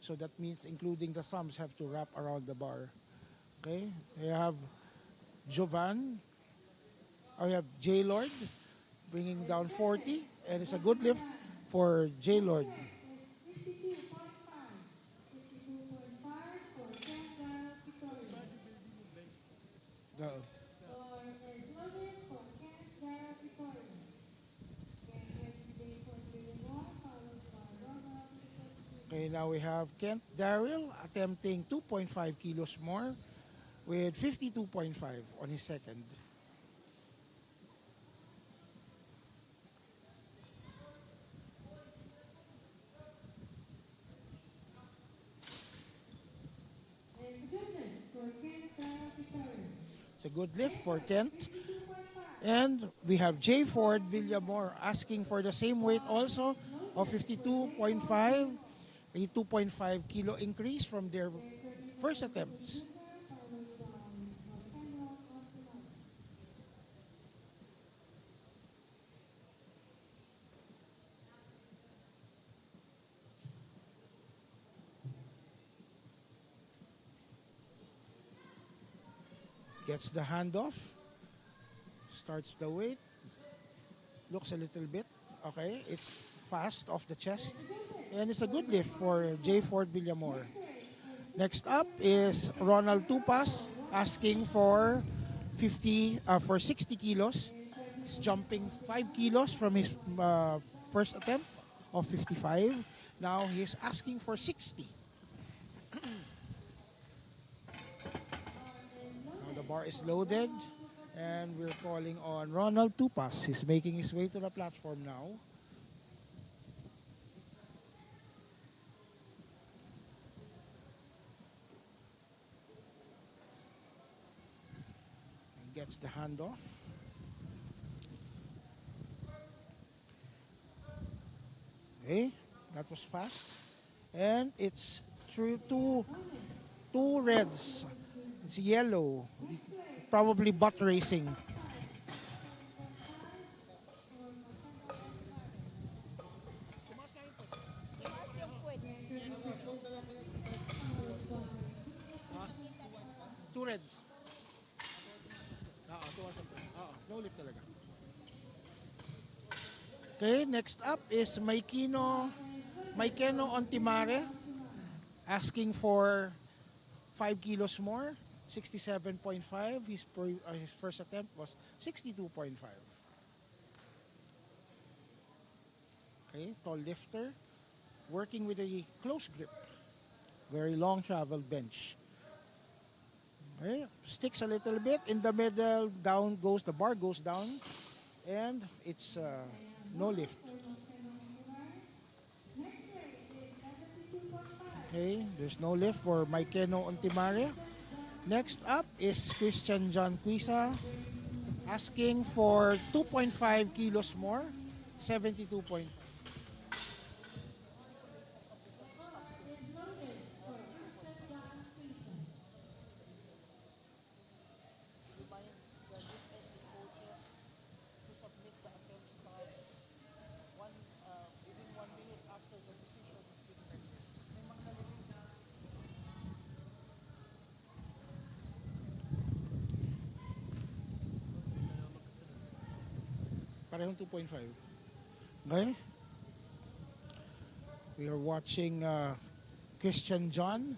So that means including the thumbs have to wrap around the bar. Okay, we have we have J. Lord bringing down 40, and it's a good lift for J. Lord. Okay, now we have Kent Daryl attempting 2.5 kilos more with 52.5 on his second. It's a good lift for Kent. And we have J. Ford Villamor asking for the same weight also of 52.5, a 2.5 kilo increase from their first attempts. Gets the handoff, starts the weight, looks a little bit, okay, it's fast off the chest, and it's a good lift for J. Ford Villamor. Next up is Ronald Tupas asking for 60 kilos. He's jumping 5 kilos from his first attempt of 55. Now he's asking for 60. The bar is loaded, and we're calling on Ronald Tupas. He's making his way to the platform now. He gets the handoff. Okay, that was fast. And it's through two reds. It's yellow, probably butt racing. Tumaas yung puwet. Two reds. No lift talaga. Okay, next up is Maikeno Ontimare asking for 5 kilos more. 67.5. His first attempt was 62.5. Okay, tall lifter, working with a close grip, very long travel bench. Okay, sticks a little bit in the middle. Down goes the bar, goes down, and it's no lift. Okay, there's no lift for Maikeno Ontimare. Next up is Christian John Quisa asking for 2.5 kilos more, 72.5. Parehong 2.5. Okay? We are watching Christian John.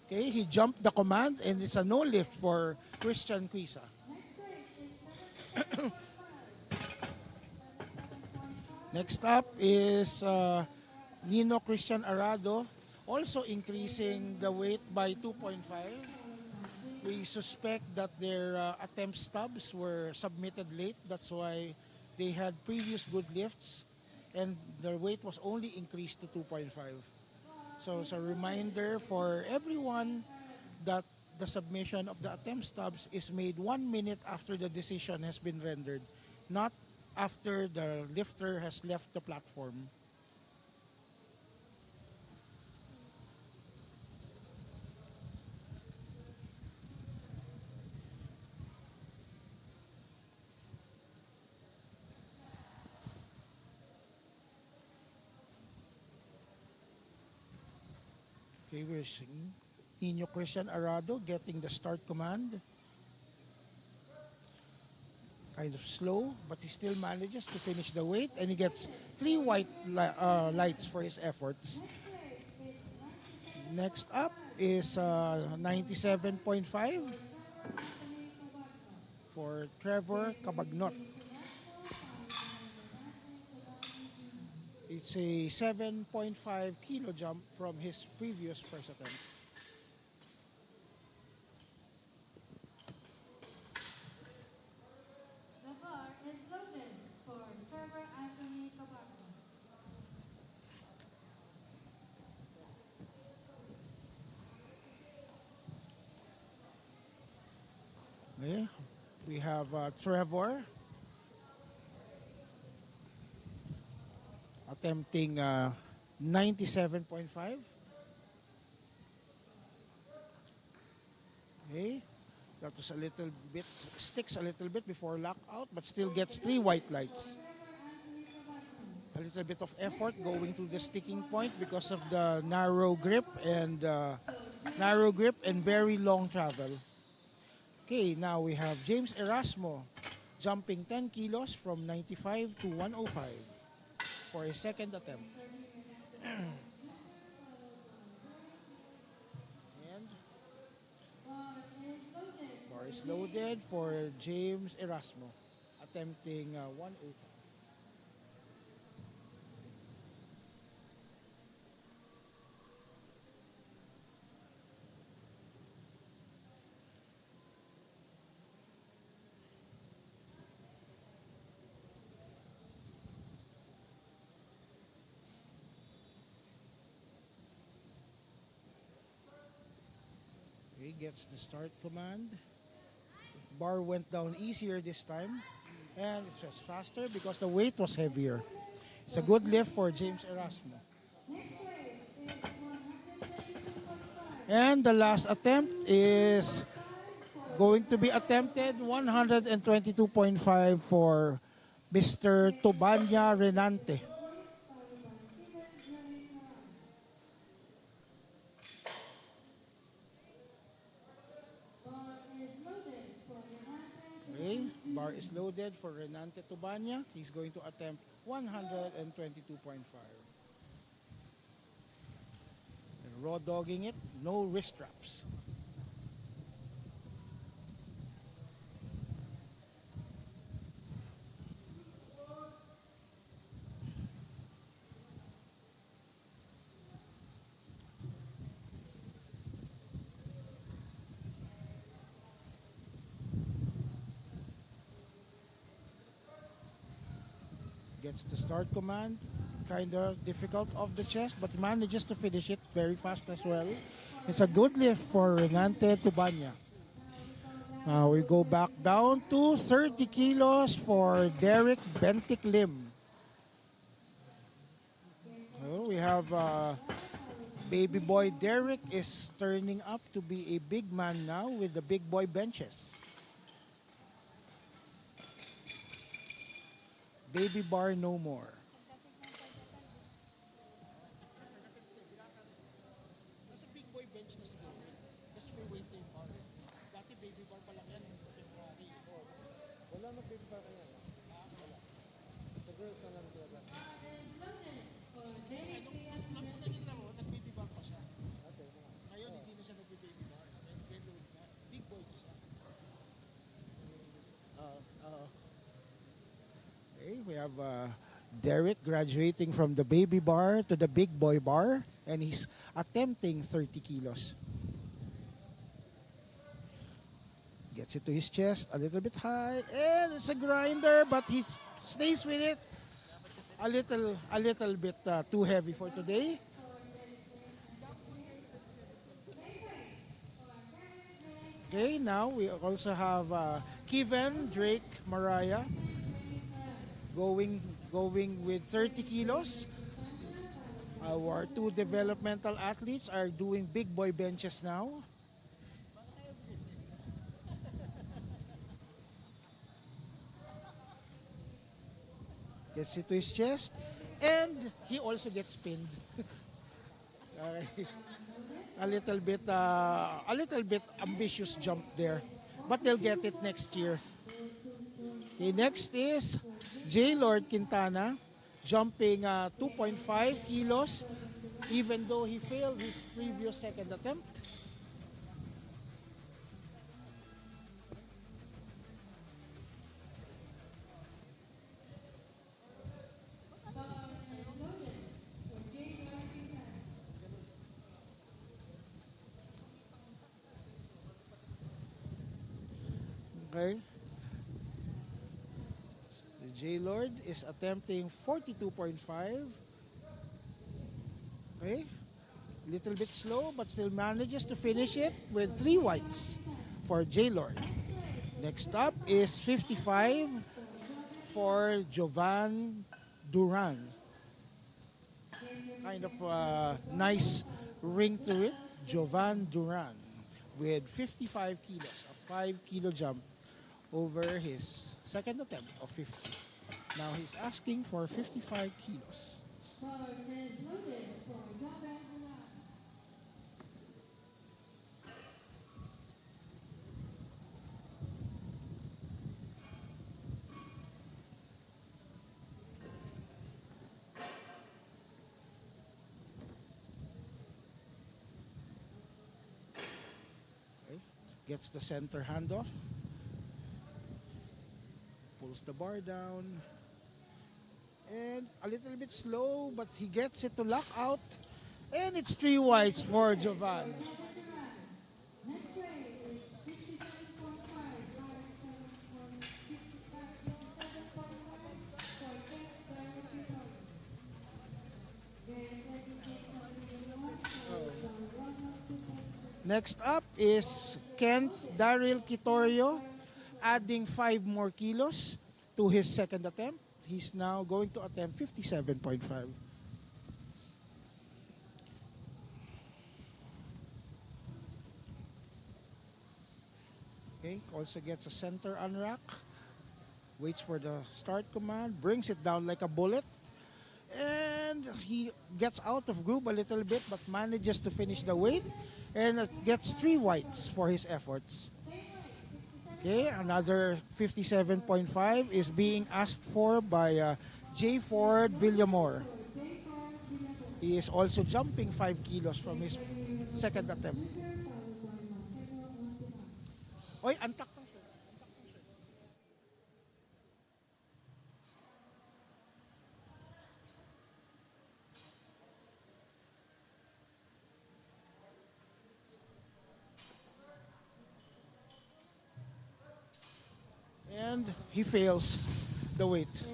Okay, he jumped the command and it's a no lift for Christian Quisa. Next up is Nino Christian Arado, also increasing the weight by 2.5. We suspect that their attempt stubs were submitted late. That's why they had previous good lifts and their weight was only increased to 2.5. So it's a reminder for everyone that the submission of the attempt stubs is made 1 minute after the decision has been rendered, not after the lifter has left the platform. Okay, we're seeing Nino Christian Arado getting the start command. Kind of slow, but he still manages to finish the weight, and he gets 3 white lights for his efforts. Next up is 97.5 for Trevor Cabagnot. It's a 7.5 kilo jump from his previous first attempt. The bar is loaded for Trevor Anthony Cabarro. Okay. We have Trevor attempting 97.5. Okay. That was a little bit, sticks a little bit before lockout, but still gets 3 white lights. A little bit of effort going through the sticking point because of the narrow grip and very long travel. Okay, now we have James Erasmo jumping 10 kilos from 95 to 105 for a second attempt. And bar is loaded for James Erasmo attempting 105. He gets the start command. Bar went down easier this time. And it was faster because the weight was heavier. It's a good lift for James Erasmo. And the last attempt is going to be attempted 122.5 for Mr. Tobanya Renante. Okay, bar is loaded for Renante Tobanya. He's going to attempt 122.5. And raw dogging it, no wrist straps. Gets the start command, kind of difficult off the chest, but manages to finish it very fast as well. It's a good lift for Renante Tubanya. Now we go back down to 30 kilos for Derek Bentic Lim. So we have baby boy Derek is turning up to be a big man now with the big boy benches. Baby bar no more. Nasa big boy bench na si Derek. Kasi may weighting bar. Dati baby bar pa lang yan. Temporary. Wala na baby bar kanya. Wala. Sa girls na lang talaga. Napunta din lang nag-baby bar pa siya. Okay. Ngayon hindi na siya nag-baby bar. Big boy na siya. Okay, we have Derek graduating from the baby bar to the big boy bar, and he's attempting 30 kilos. Gets it to his chest, a little bit high, and it's a grinder, but he stays with it. A little bit too heavy for today. Okay, now we also have Kevin, Drake, Mariah going with 30 kilos. Our two developmental athletes are doing big boy benches now. Gets it to his chest, and he also gets pinned. A little bit ambitious jump there, but they'll get it next year. Okay, next is J. Lord Quintana jumping 2.5 kilos, even though he failed his previous second attempt. Okay. The J Lord is attempting 42.5. Okay. Little bit slow, but still manages to finish it with 3 whites for J Lord. Next up is 55 for Jovan Duran. Kind of nice ring to it. Jovan Duran with 55 kilos, a 5-kilo jump over his second attempt of 50. Now he's asking for 55 kilos. Okay. Gets the center handoff. Pulls the bar down. And a little bit slow, but he gets it to lock out. And it's 3 whites for Jovan. Next way is 57.5, for Next up is Kent Daryl Kitorio, adding 5 more kilos to his second attempt. He's now going to attempt 57.5. Okay, also gets a center unrack. Waits for the start command, brings it down like a bullet. And he gets out of groove a little bit, but manages to finish the weight. And gets 3 whites for his efforts. Okay, another 57.5 is being asked for by J. Ford Villamor. He is also jumping 5 kilos from his second attempt. Oy, antak ng shirt. And he fails the weight.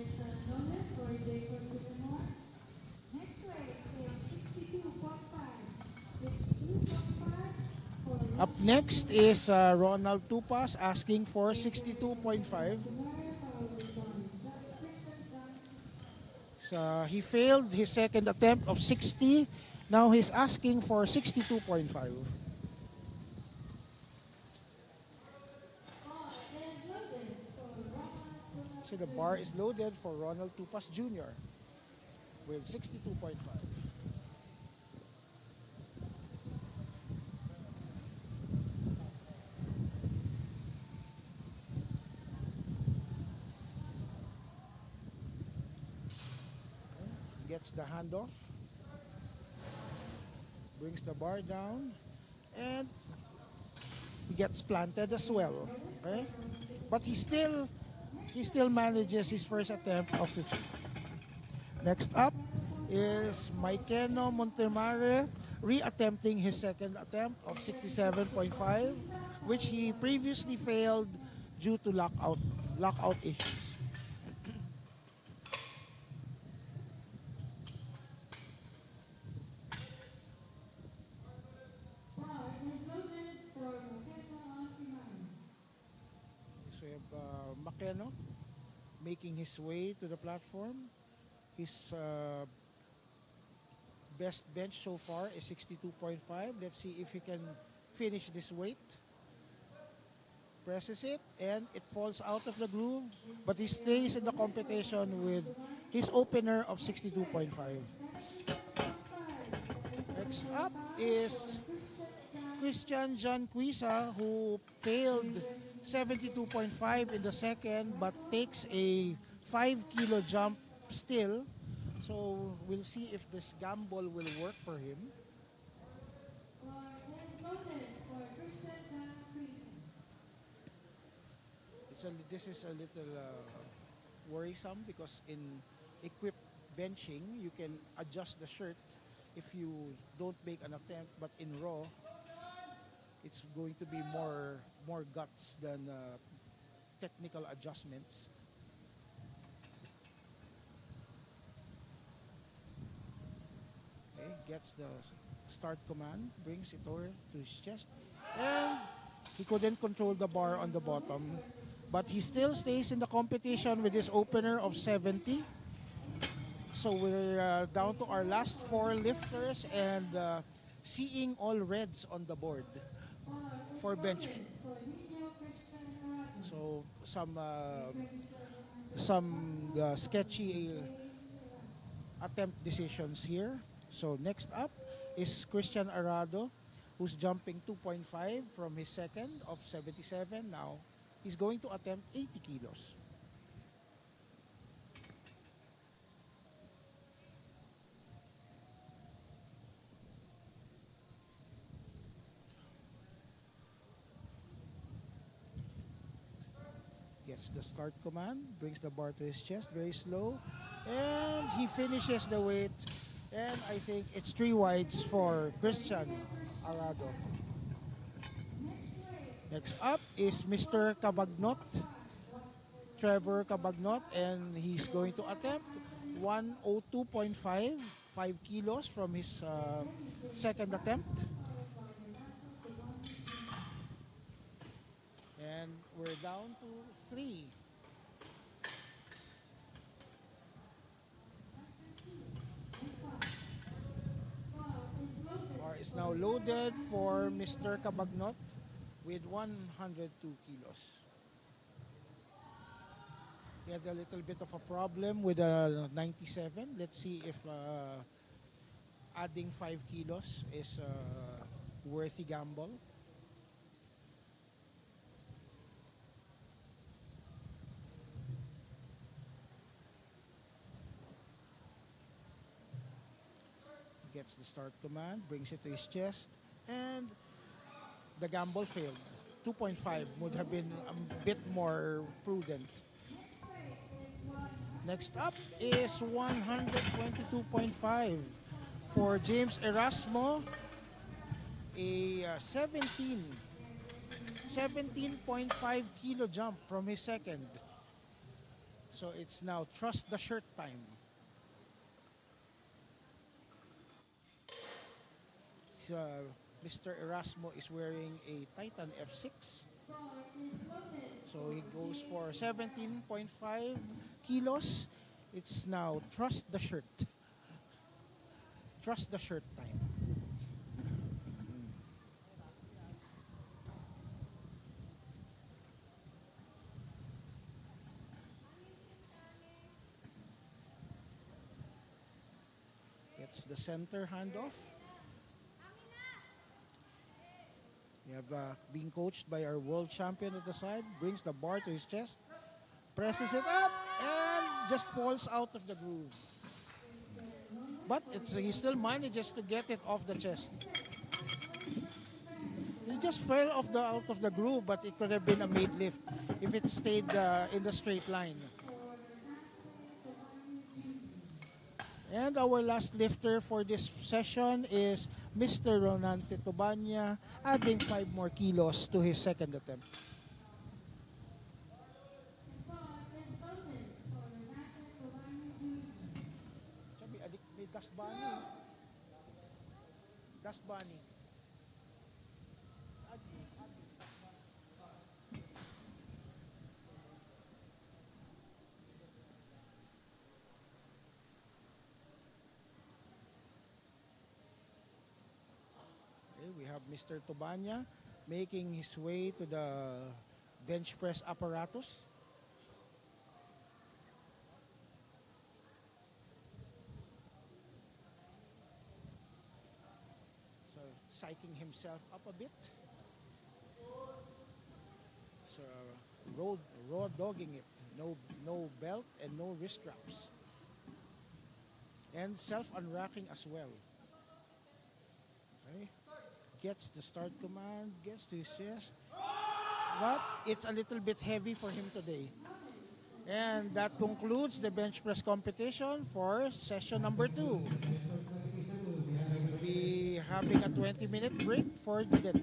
Next way is 62.5. Up next is Ronald Tupas asking for 62.5. So he failed his second attempt of 60. Now he's asking for 62.5. So the bar is loaded for Ronald Tupas Jr. with 62.5. Gets the handoff, brings the bar down, and he gets planted as well. Okay, but he still manages his first attempt of 50. Next up is Maikeno Montemare re-attempting his second attempt of 67.5, which he previously failed due to lockout issues. So we have Makeno making his way to the platform. His best bench so far is 62.5. Let's see if he can finish this weight. Presses it and it falls out of the groove, but he stays in the competition with his opener of 62.5. Next up is Christian John Cuisa, who failed 72.5 in the second but takes a 5-kilo jump still. So we'll see if this gamble will work for him. This is a little worrisome because in equipped benching, you can adjust the shirt if you don't make an attempt, but in raw, it's going to be more guts than technical adjustments. Okay, gets the start command, brings it over to his chest, and he couldn't control the bar on the bottom, but he still stays in the competition with his opener of 70. So we're down to our last 4 lifters and seeing all reds on the board for bench. So some sketchy attempt decisions here. So next up is Christian Arado, who's jumping 2.5 from his second of 77. Now he's going to attempt 80 kilos. Gets the start command, brings the bar to his chest, very slow, and he finishes the weight. And I think it's 3 wides for Christian Arado. Next up is Mr. Cabagnot, Trevor Cabagnot, and he's going to attempt 102.5, 5 kilos from his second attempt. And we're down to 3. Bar is now loaded for Mr. Cabagnot with 102 kilos. He had a little bit of a problem with a 97. Let's see if adding 5 kilos is a worthy gamble. Gets the start command, brings it to his chest, and the gamble failed. 2.5 would have been a bit more prudent. Next up is 122.5 for James Erasmo, a 17.5 kilo jump from his second. So it's now trust the shirt time. Mr. Erasmo is wearing a Titan F6. So he goes for 17.5 kilos. It's now trust the shirt. Trust the shirt time. Gets the center handoff. We have being coached by our world champion at the side. Brings the bar to his chest. Presses it up and just falls out of the groove. But he still manages to get it off the chest. He just fell out of the groove, but it could have been a made lift if it stayed in the straight line. And our last lifter for this session is Mr. Ronante Tobanya, adding 5 more kilos to his second attempt. Sabi, adik, may dust bunny. Dust bunny. We have Mr. Tobanya making his way to the bench press apparatus. So psyching himself up a bit. So raw dogging it. No belt and no wrist straps. And self-unracking as well. Okay. Gets the start command, gets to his chest, but it's a little bit heavy for him today. And that concludes the bench press competition for session number 2. We'll be having a 20-minute break for the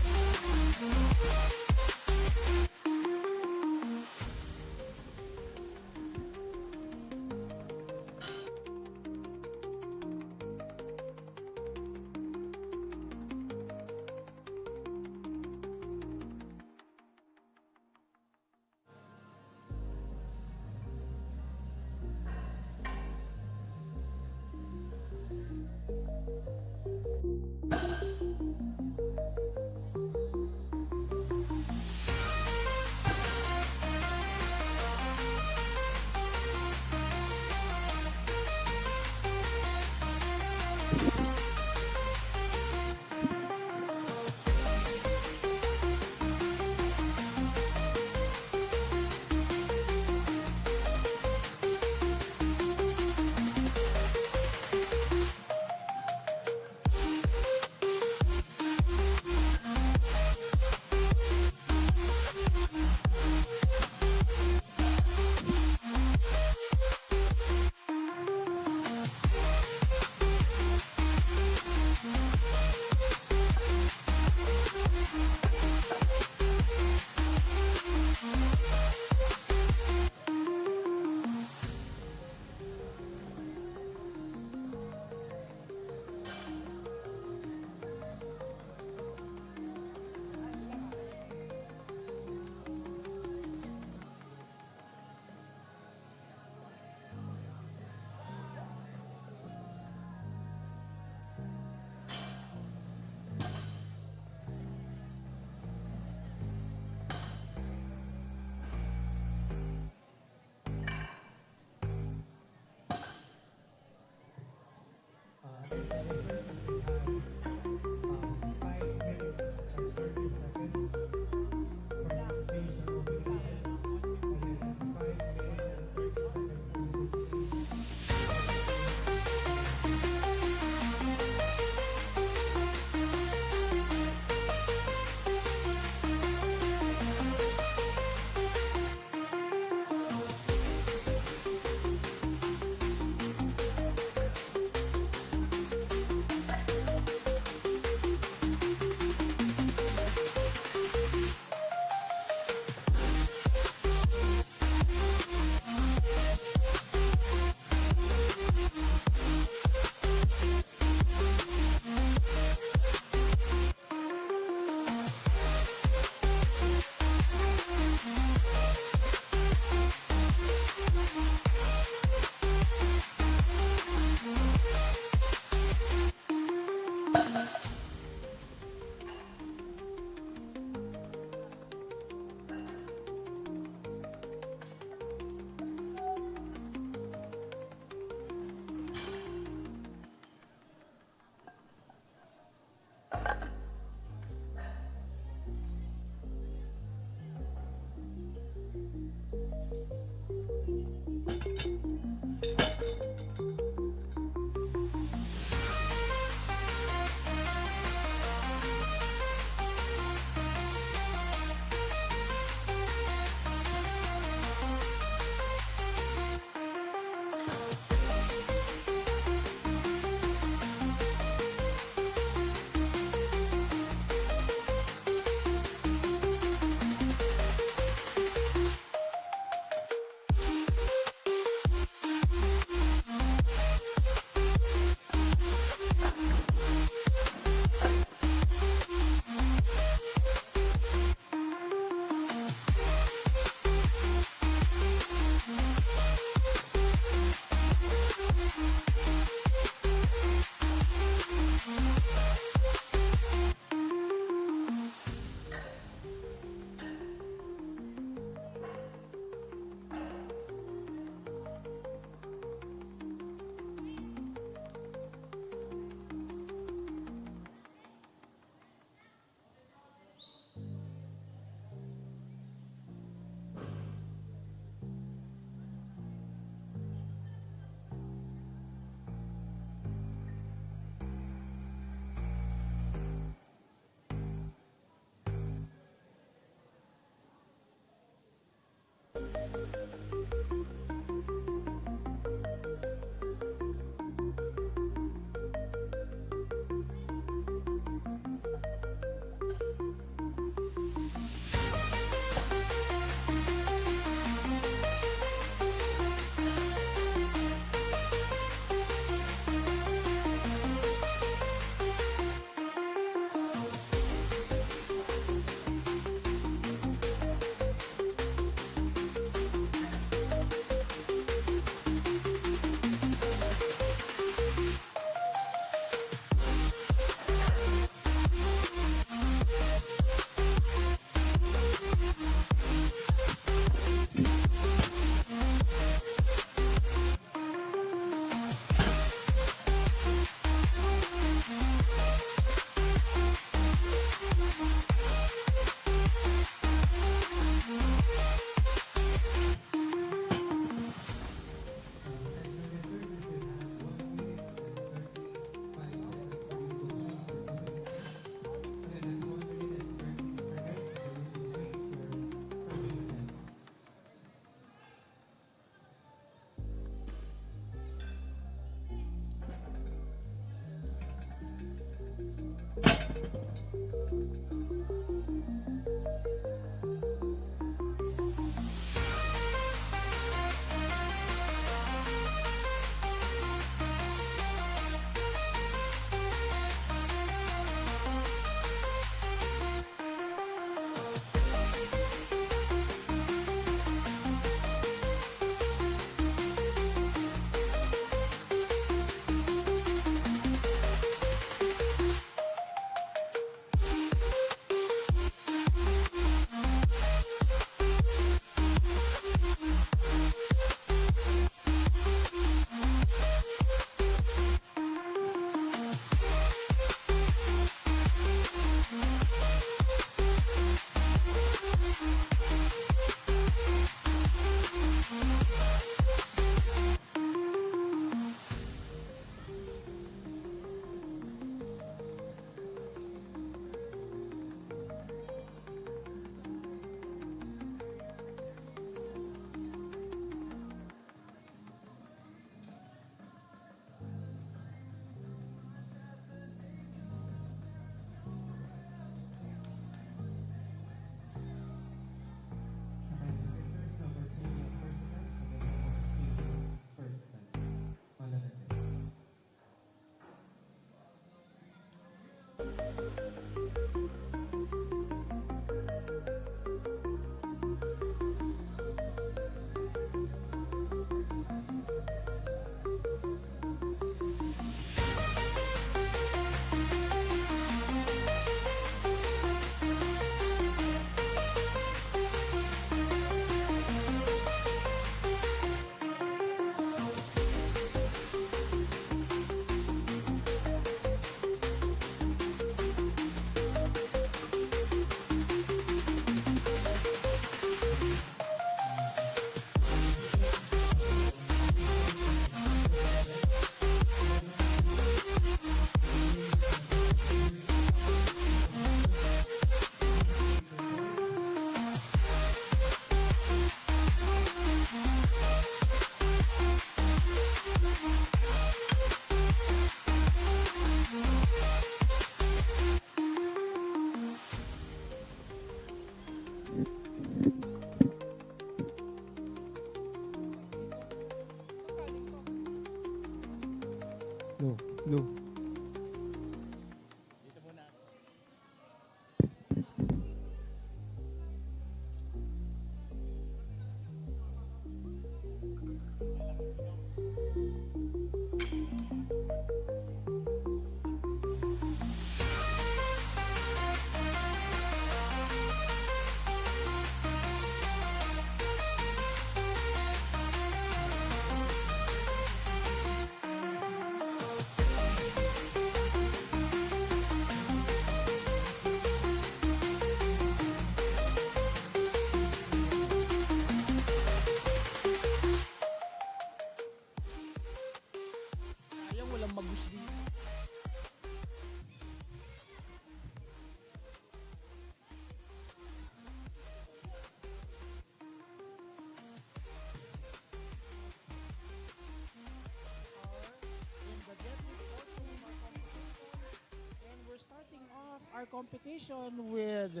our competition with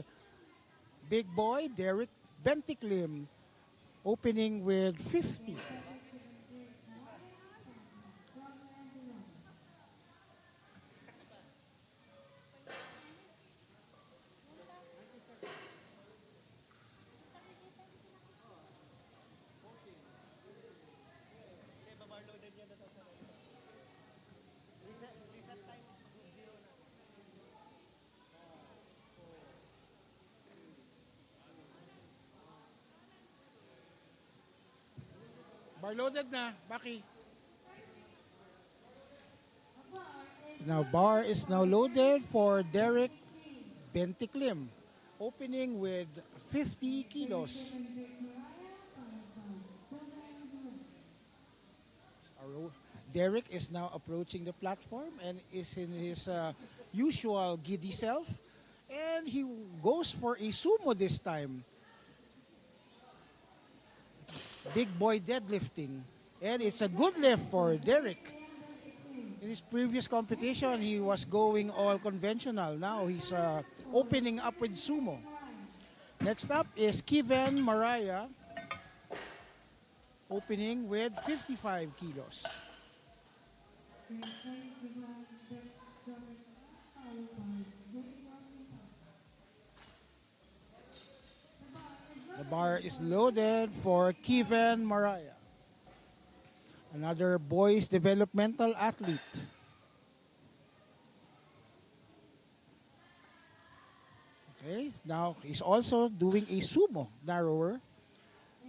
big boy Derek Benticlim, opening with 50. Bar loaded na, Baki. Now bar is now loaded for Derek Benticlim, opening with 50 kilos. Derek is now approaching the platform and is in his usual giddy self, and he goes for a sumo this time. Big boy deadlifting, and it's a good lift for Derek. In his previous competition, he was going all conventional. Now he's opening up with sumo. Next up is Kevin Mariah, opening with 55 kilos. The bar is loaded for Kevin Mariah, another boys developmental athlete. Okay, now he's also doing a sumo narrower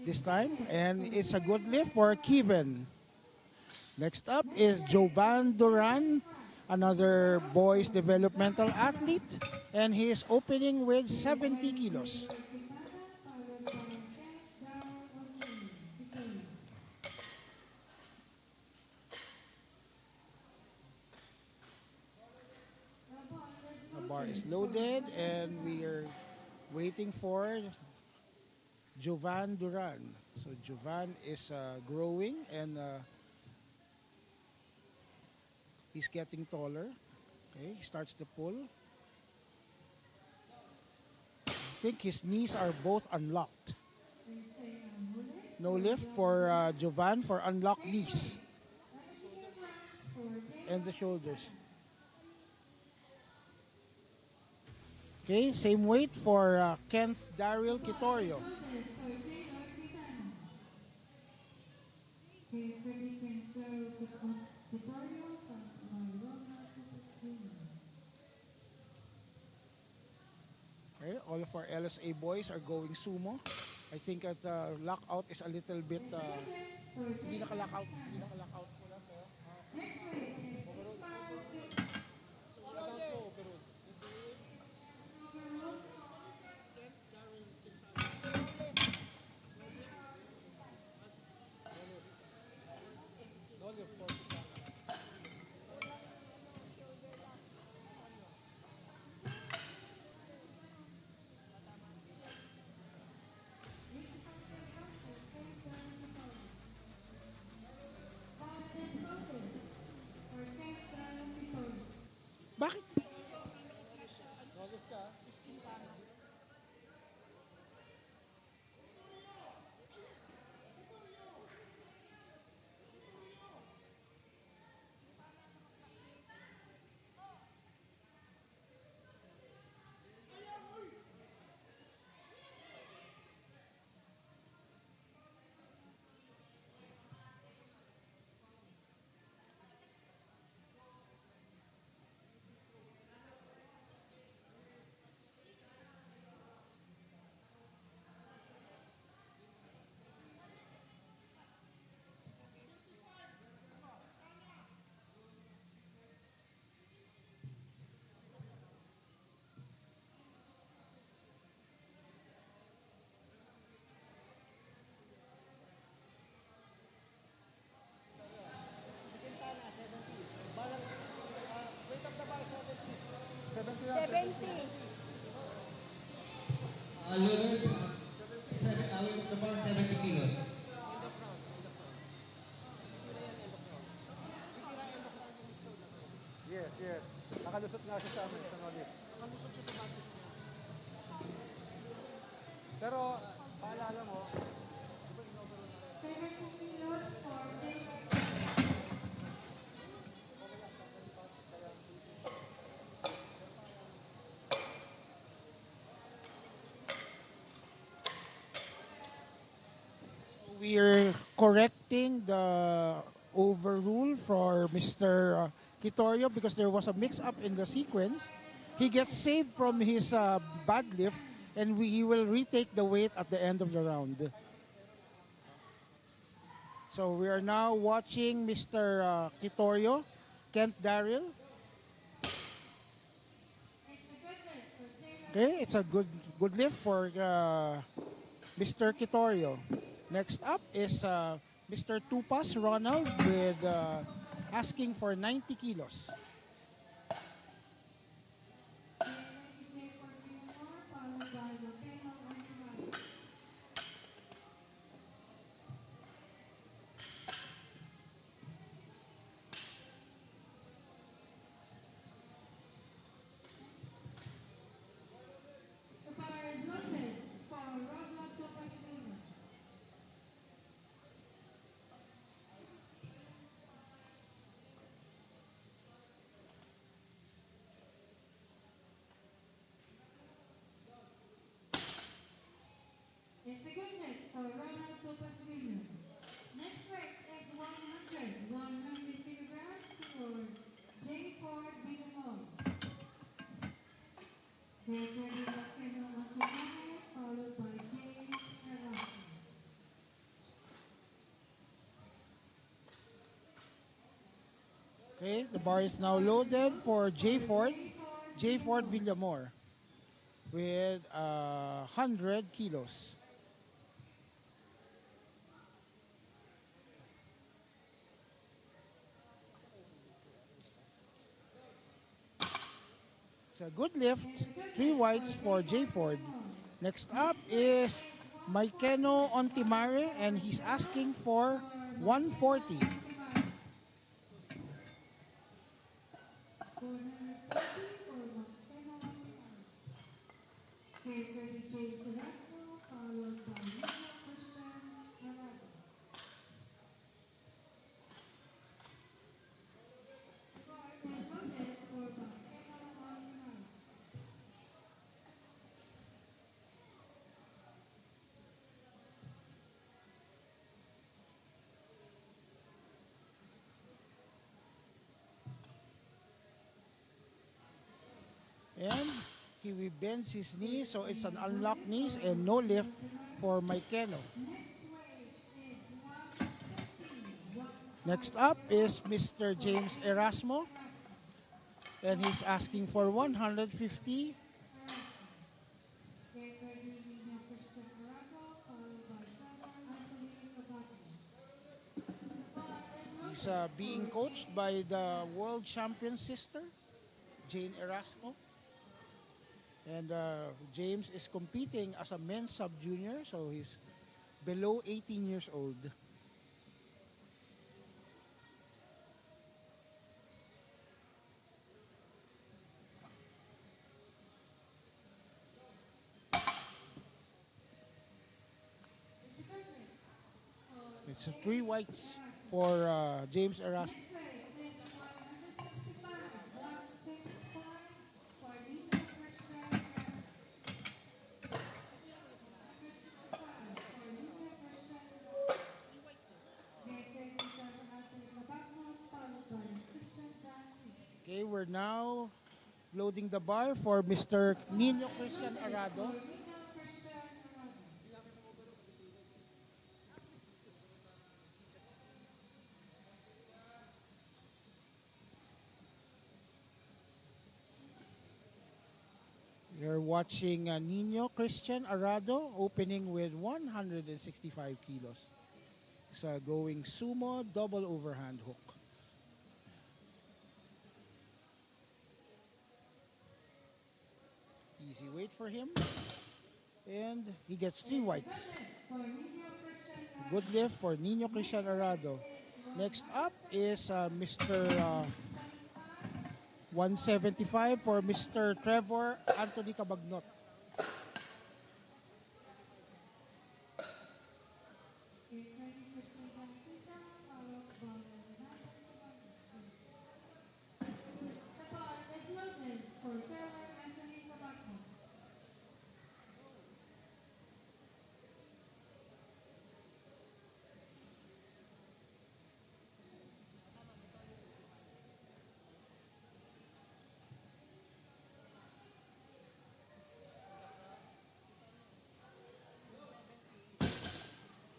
this time, and it's a good lift for Kevin. Next up is Jovan Duran, another boys developmental athlete, and he is opening with 70 kilos. The bar is loaded, and we are waiting for Jovan Duran. So Jovan is growing, and he's getting taller. Okay, he starts the pull. I think his knees are both unlocked. No lift for Jovan for unlocked knees and the shoulders. Okay, same weight for Kenneth Daryl Kitorio. Okay, all of our LSA boys are going sumo. I think that lockout is a little bit hindi naka-lockout. Bakit? Lowers, weight of the bar, 70 kilos. Yes. Nakalusot nga siya sa amin, sa knowledge. Pero, paalala mo, di ba in-overall na 70 kilos for Jay. We're correcting the overrule for Mr. Kitorio because there was a mix-up in the sequence. He gets saved from his bad lift, and he will retake the weight at the end of the round. So we are now watching Mr. Kitorio, Kent Daryl. Okay, it's a good lift for Mr. Kitorio. Next up is Mr. Tupas Ronald with asking for 90 kilos. The bar is loaded for Roblox Tupas Jr. It's a good lift for Ronald Tupas Jr. Next weight is 100 kilograms for J. Ford Bigamon. Get ready for Keno Akumane, followed by James Erasmo. Okay, the bar is now loaded for J. Ford Villamor with 100 kilos. It's a good lift, 3 whites for J. Ford. Next up is Maikeno Ontimare, and he's asking for 140. Get ready, James Erasmo, followed by Christian Arado. The bar is loaded for Keno Akumane. And he bends his knees, so it's an unlocked knees and no lift for Maikeno. Next weight is 150. Next up is Mr. James Erasmo, and he's asking for 150. Get ready, Nina Christian Arado, followed by Trevor Anthony Cabato. The bar is He's loaded being for coached by the world champion sister, Jane Erasmo. And James is competing as a men's sub-junior, so he's below 18 years old. It's a good lift for It's 3 whites for James Erasmo. next weight is 165. 165 for Nina Christian Arado. 165 for Nina Christian Arado. Get ready, Trevor Anthony Cabato, followed by Christian John Lee. Okay, we're now loading the bar for Mr. Nino Christian Arado. Nina Christian Arado. You're watching Nino Christian Arado opening with 165 kilos. He's going sumo double overhand hook. Easy weight for him. And he gets 3 whites. For Nina Christian Arado. Good lift for Nino Christian Arado. Next up is Mr. 175 for Mr. Trevor Anthony Cabagnot.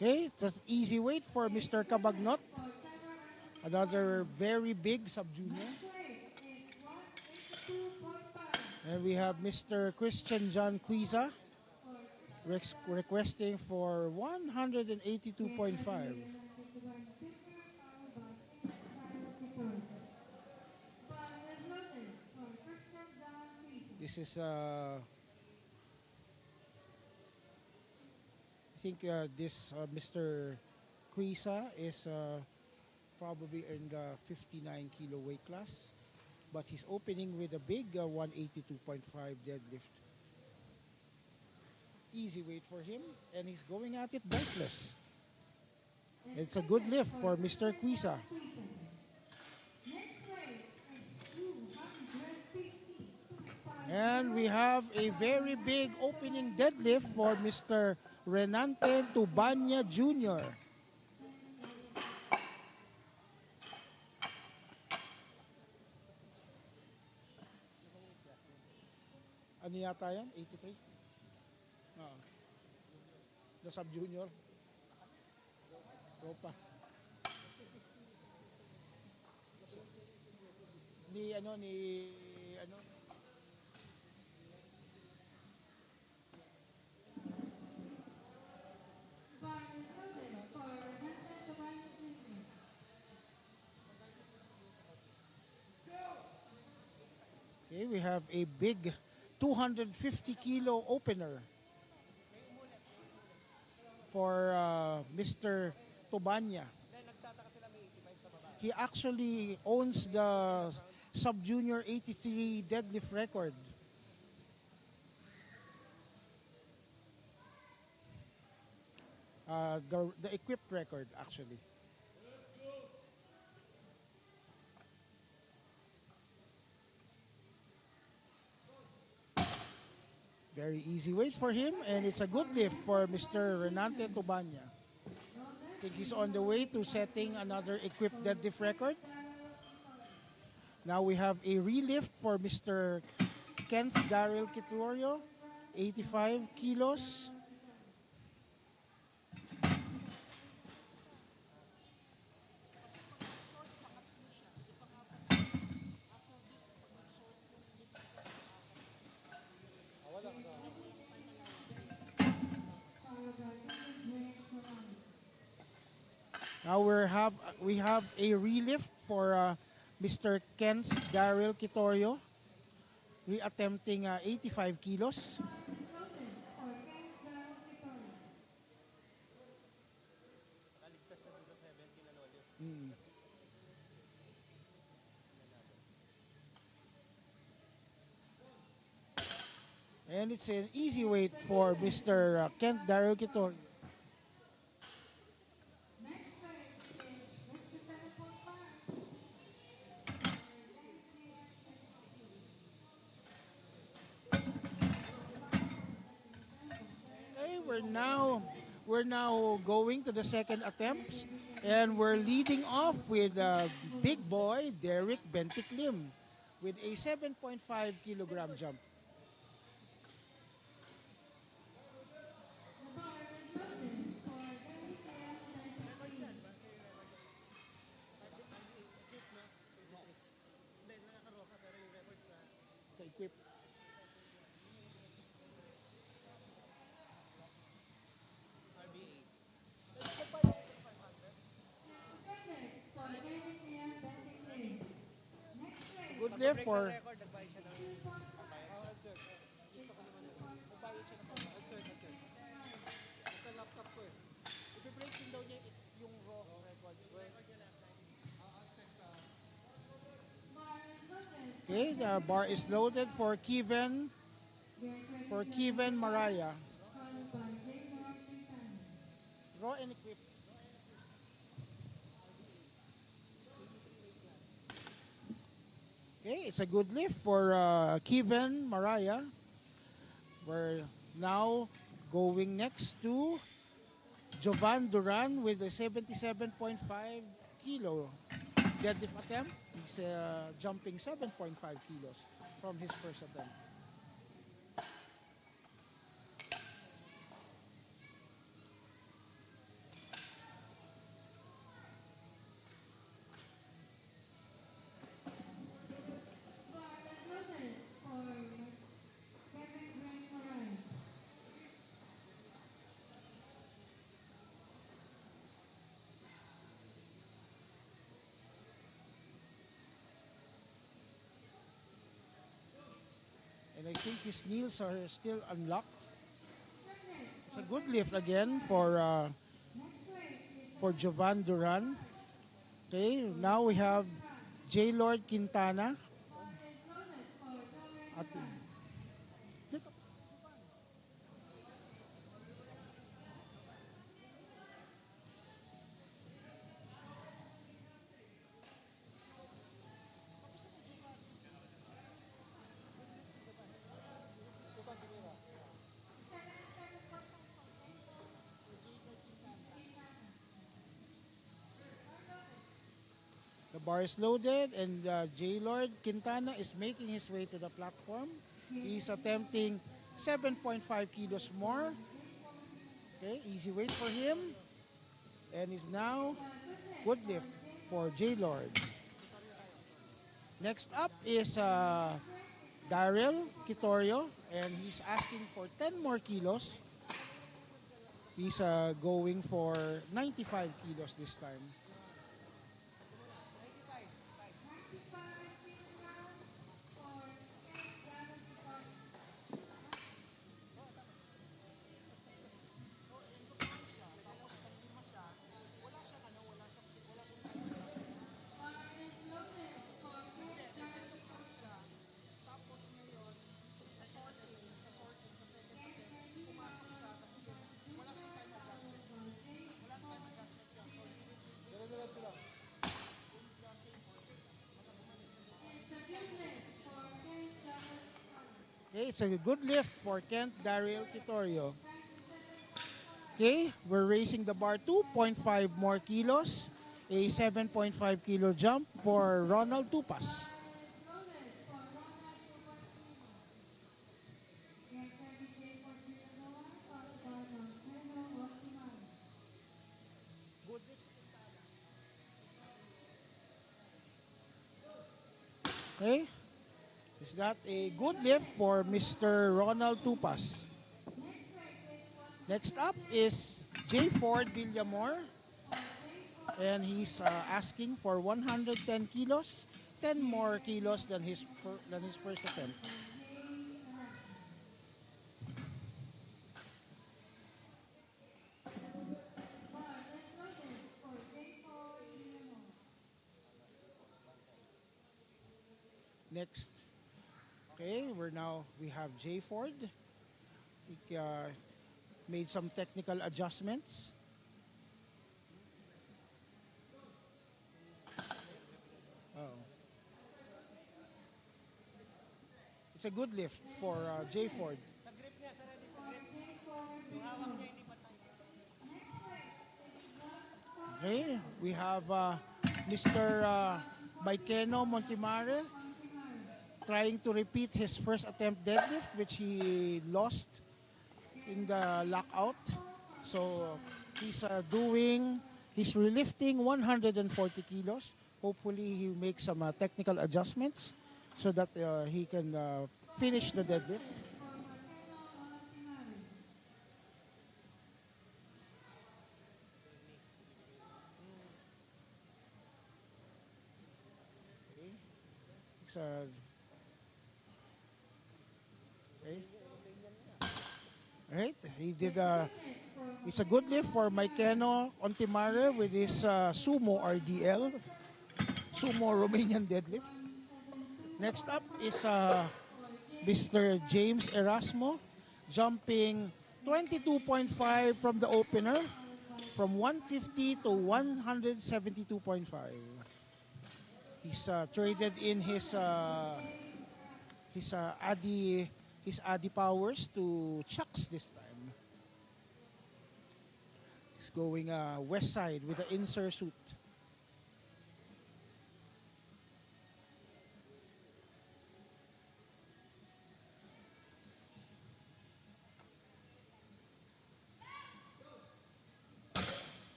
Okay, that's easy weight for Mr. Cabagnot. Another very big sub-junior. Next weight is 182.5. And we have Mr. Christian John Quiza requesting for 182.5. This is, I think this Mr. Quiza is probably in the 59 kilo weight class. But he's opening with a big 182.5 deadlift. Easy weight for him, and he's going at it beltless. It's a good lift for Mr. Quiza. And we have a very big opening deadlift for Mr. Renante Tubanya Jr. Ano yata yan? 83? The sub-junior. Ropa. Ni ano. Okay, we have a big 250 kilo opener for Mr. Tubanya. He actually owns the sub-junior 83 deadlift record. The equipped record, actually. Very easy weight for him, and it's a good lift for Mr. Renante Tubanya. I think he's on the way to setting another equipped deadlift record. Now we have a relift for Mr. Kent Daryl Kituorio, 85 kilos. Now we have a relift for Mr. Kent Daryl Kitorio, reattempting 85 kilos. And it's an easy weight for Mr. Kent Daryl Kitorio. We're now going to the second attempts, and we're leading off with big boy Derek Bentiklim with a 7.5 kilogram jump. Sa equip. Good lift for okay, the bar is loaded for Kevin Maraya. Raw and equipped. Okay, it's a good lift for Kevin Maraya. We're now going next to Jovan Duran with a 77.5 kilo deadlift attempt. He's jumping 7.5 kilos from his first attempt. I think his knees are still unlocked. It's a good lift again for Jovan Duran. Okay, now we have J. Lord Quintana. At, the bar is loaded and J. Lord Quintana is making his way to the platform. He's attempting 7.5 kilos more. Okay, easy weight for him. And is now good lift for J. Lord. Next up is Daryl Kitorio, and he's asking for 10 more kilos. He's going for 95 kilos this time. 95 kilograms for 10 Daryl Kitorio. Bar is loaded for 10 Daryl Kitorio. Get ready for junior power for Dire-diretso lang. It's a good lift for 10 Daryl Kitorio. Okay, it's a good lift for Kent Daryl Kitorio. Okay, we're raising the bar 2.5 more kilos. A 7.5 kilo jump for Ronald Tupas. Bar is loaded for Ronald Tupas Jr. Get ready, J. for Figueroa, followed by Montano Guatemala. Okay, is that a good lift for Mr. Ronald Tupas? Next up is J. Ford Villamor, and he's asking for 110 kilos, 10 more kilos than his first attempt. Next, okay, we have J. Ford. He made some technical adjustments. Oh. It's a good lift for J. Ford. Okay, we have Mr. Baikeno Montemare trying to repeat his first attempt deadlift, which he lost in the lockout. So he's relifting 140 kilos. Hopefully he makes some technical adjustments so that he can finish the deadlift. Okay. Okay. Alright, it's a good lift for Maikeno Ontimare with his sumo RDL, sumo Romanian deadlift. Next up is Mr. James Erasmo, jumping 22.5 from the opener, from 150 to 172.5. He's traded in his Addy powers to Chucks this time. He's going west side with the insert suit.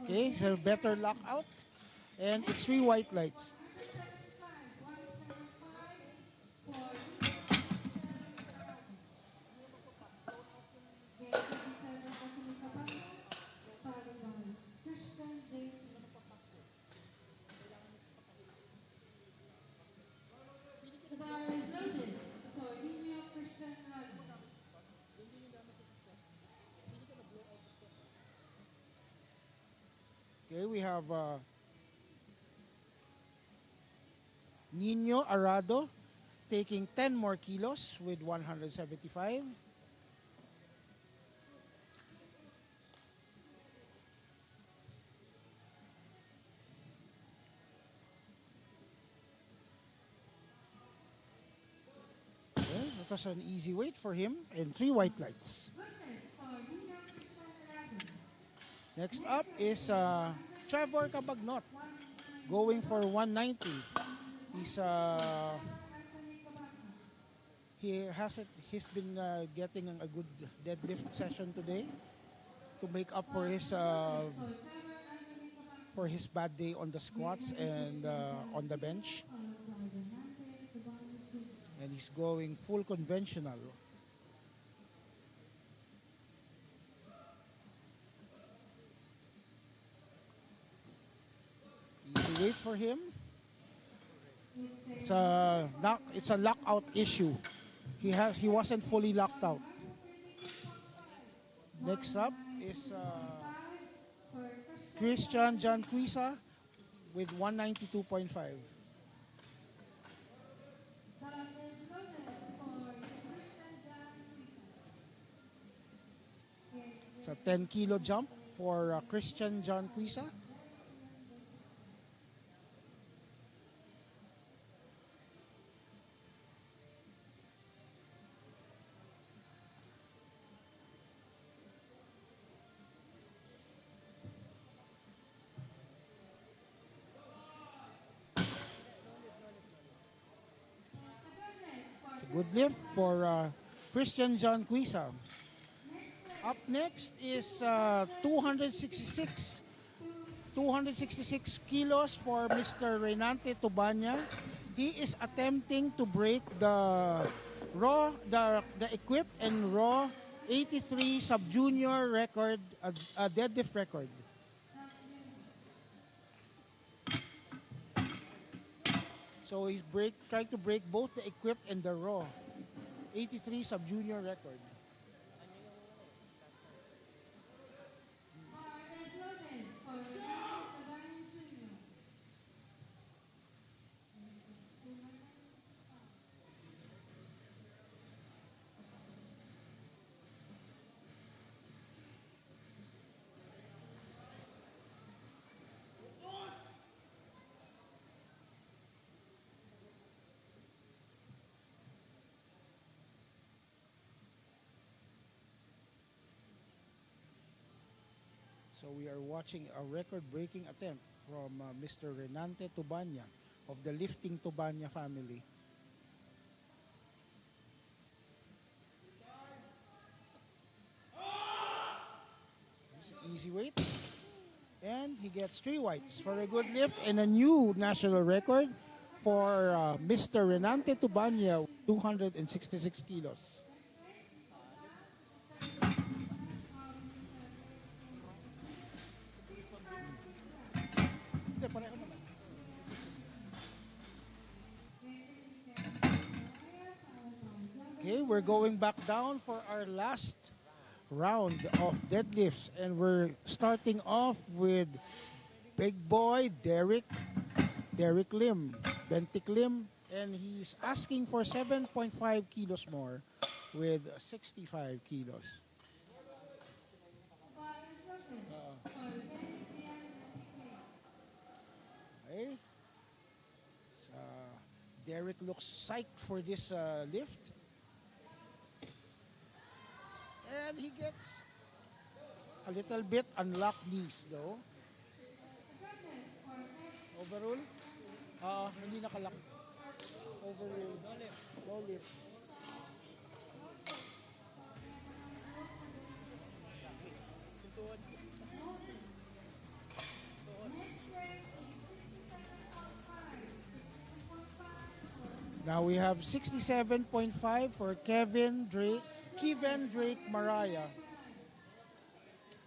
Okay, so better lockout. And it's 3 white lights. The bar we have Nino Arado taking 10 more kilos with 175. Okay, that was an easy weight for him and 3 white lights. Next up is Trevor Cabagnot going for 190. He's been getting a good deadlift session today to make up for his bad day on the squats and on the bench. And he's going full conventional. Easy weight for him. It's a lockout issue. He wasn't fully locked out. Next up is Christian Janquisa with 192.5. It's a 10 kilo jump for Christian Janquisa. Good lift for Christian Janquisa. Up next is 266 kilos for Mr. Renante Tubanya. He is attempting to break the equipped and raw 83 sub-junior record, deadlift record. So he's trying to break both the equipped and the raw 83 sub-junior record. So we are watching a record-breaking attempt from Mr. Renante Tubanya of the Lifting Tubanya family. It's an easy weight. And he gets 3 whites for a good lift and a new national record for Mr. Renante Tubanya, 266 kilos. Okay, we're going back down for our last round of deadlifts, and we're starting off with big boy Derek Lim, Bentic Lim, and he's asking for 7.5 kilos more with 65 kilos. Okay. Derek looks psyched for this lift. And he gets a little bit unlocked knees though. Overrule? Hindi nakalock. Overrule. No lift. Now we have 67.5 for Kevin Drake Mariah,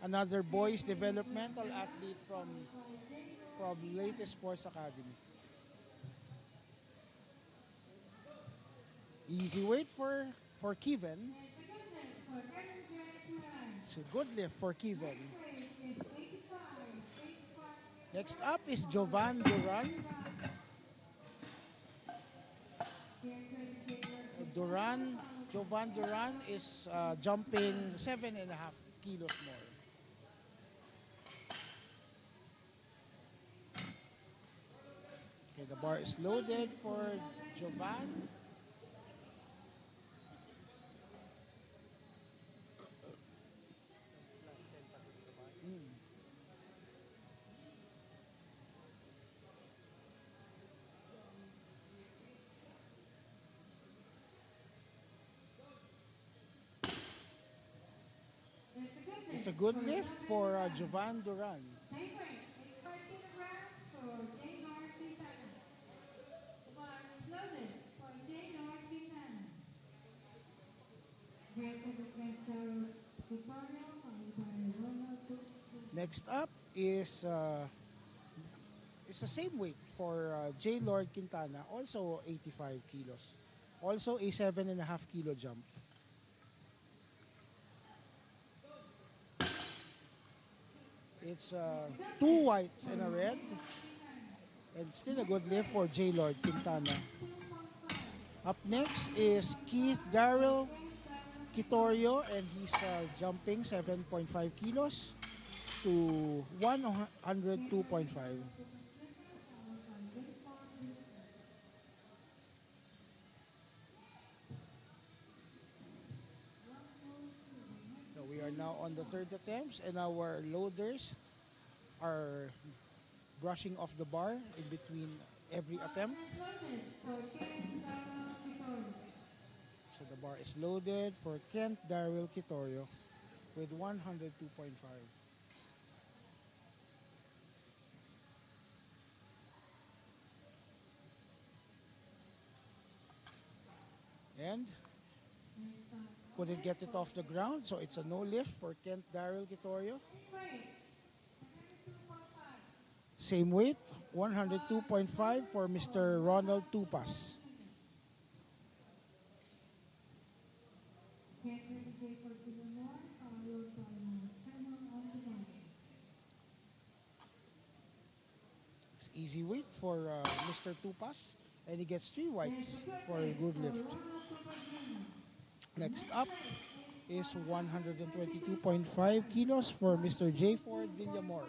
another boys developmental athlete from Latest Sports Academy. Easy weight for Kevin. It's a good lift for Kevin. Next up is Jovan Duran. Jovan Duran is jumping 7.5 kilos more. Okay, the bar is loaded for Jovan. It's a good lift for Jovan Duran. Same way, 85 kilograms for J. North Quintana. The bar is loaded for J. North Quintana. Developmental tutorial followed by Ronald Tupac. Next up is it's the same weight for J. Lord Quintana, also 85 kilos. Also a 7.5 kilo jump. It's 2 whites and a red. And still a good lift for J. Lord Quintana. Up next is Keith Darrell Quitorio, and he's jumping 7.5 kilos to 102.5. So we are now on the third attempts, and our loaders are brushing off the bar in between every attempt. So the bar is loaded for Kent Darrell Quitorio with 102.5. And couldn't get it off the ground, so it's a no lift for Kent Darrell Quitorio. Same weight, 102.5 for Mr. Ronald Tupas. It's easy weight for Mr. Tupas, and he gets 3 whites for a good lift. Next up is 122.5 kilos for Mr. J. Ford Villamor.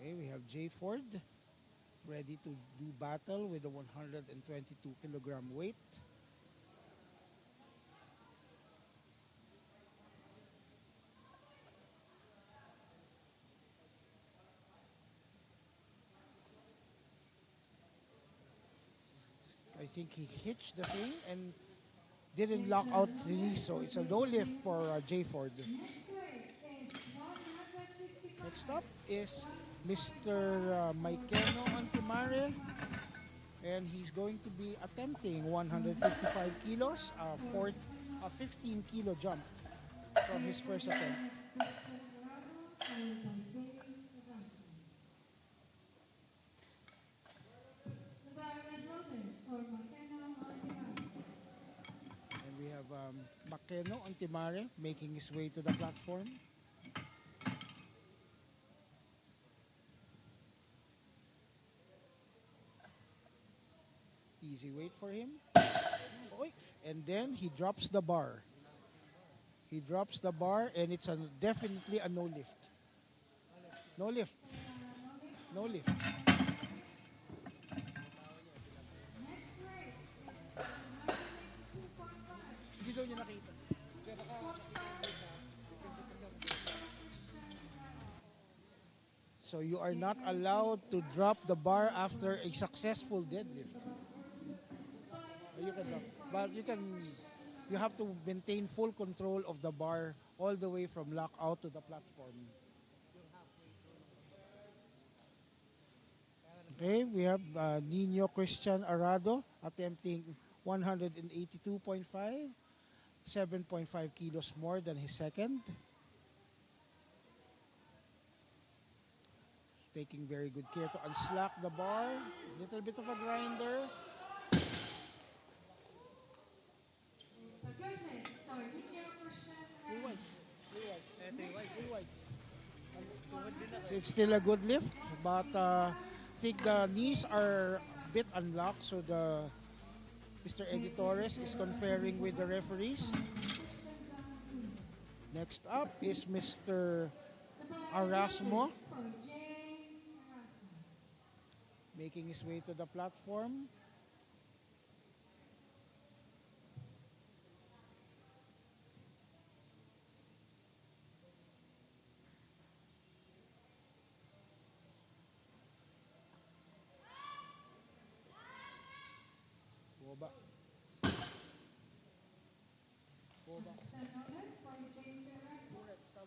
Okay, we have J. Ford ready to do battle with a 122 kilogram weight. I think he hitched the thing and didn't lock out the knee, so it's a low lift for J. Ford. Next up is Mr. Maikeno Antimare, and he's going to be attempting 155 kilos, a 15 kilo jump from his first attempt. And we have Maikeno Antimare making his way to the platform. Easy weight for him. And then he drops the bar. He drops the bar, and it's definitely a no lift. No lift. No lift. Hindi daw niya nakita. So you are not allowed to drop the bar after a successful deadlift. You can drop, but you have to maintain full control of the bar all the way from lockout to the platform. Okay, we have Nino Christian Arado attempting 182.5, 7.5 kilos more than his second. taking very good care to unslack the bar. Little bit of a grinder. It's a good hit for Ninja Christian Arado. It's still a good lift, but I think the knees are a bit unlocked, so the Mr. Eddie Torres is conferring with the referees. Christian John Cruz. Next up is Mr. The ball is Arasmo, loaded for James Arasmo. making his way to the platform. Boba. Boba. It's a loaded for James Arasmo. Next right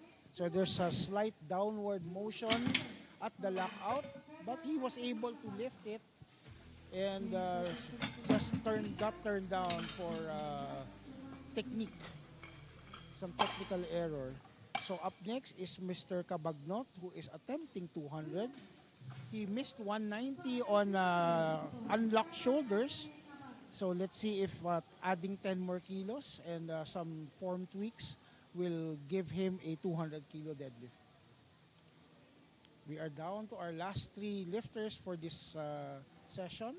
is So there's a slight downward motion at the lockout, but he was able to lift it and just got turned down for technique, some technical error. So up next is Mr. Cabagnot, who is attempting 200. He missed 190 on unlocked shoulders. So let's see if adding 10 more kilos and some form tweaks will give him a 200 kilo deadlift. We are down to our last 3 lifters for this session.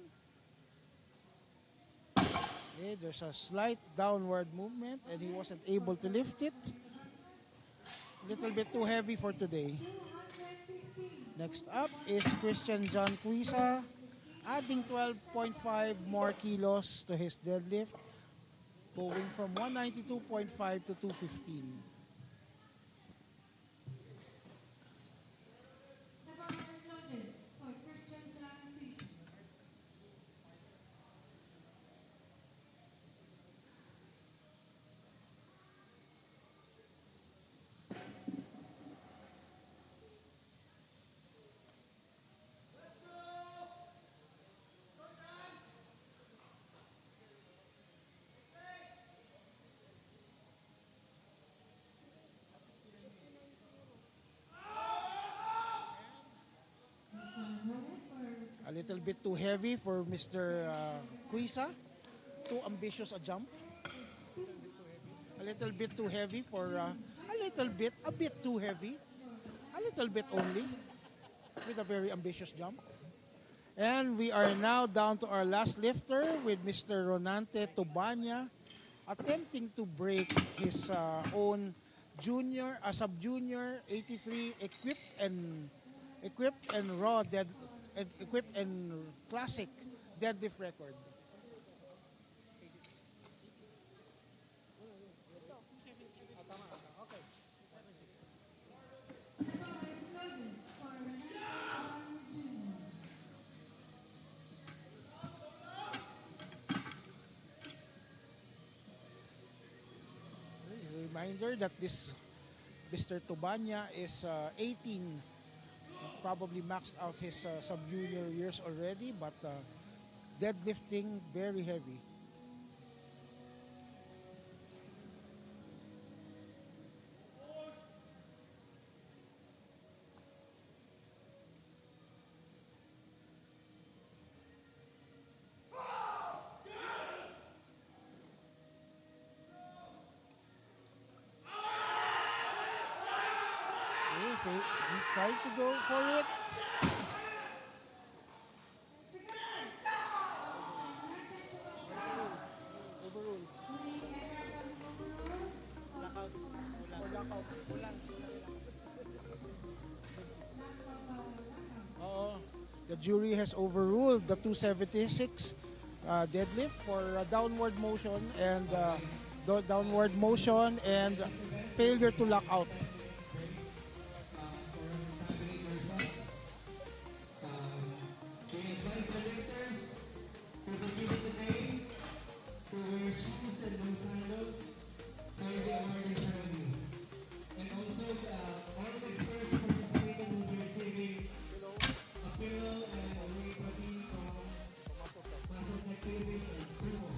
Okay, there's a slight downward movement and he wasn't able to lift it. Little bit too heavy for today. 215. Next up is Christian John Cuisa, adding 12.5 more kilos to his deadlift, going from 192.5 to 215. The ball is loaded for Christian John Cruz. It's a loaded for A little bit too heavy for Mr. Cuisa. Too ambitious a jump. A little bit too heavy for a bit too heavy. A little bit only with a very ambitious jump. And we are now down to our last lifter with Mr. Ronante Tobania, attempting to break his own sub-junior 83 equipped and classic deadlift record. the ball is loaded for Renato Jr. A reminder that this Mr. Tobania is 18, probably maxed out his sub-junior years already, but deadlifting very heavy. Okay, he tried to go for it. It's a good hit. Overrule. We ended on overrule. Lockout. Lockout. Kulang. Oo. The jury has overruled the 276 deadlift for downward motion and failure to lock out. We advise the lifters to begin today to wear shoes and no sandals for the awarding ceremony. And also, all the lifters participating will be receiving a pillow and a whey protein from Muscle Activities and Dewfoam.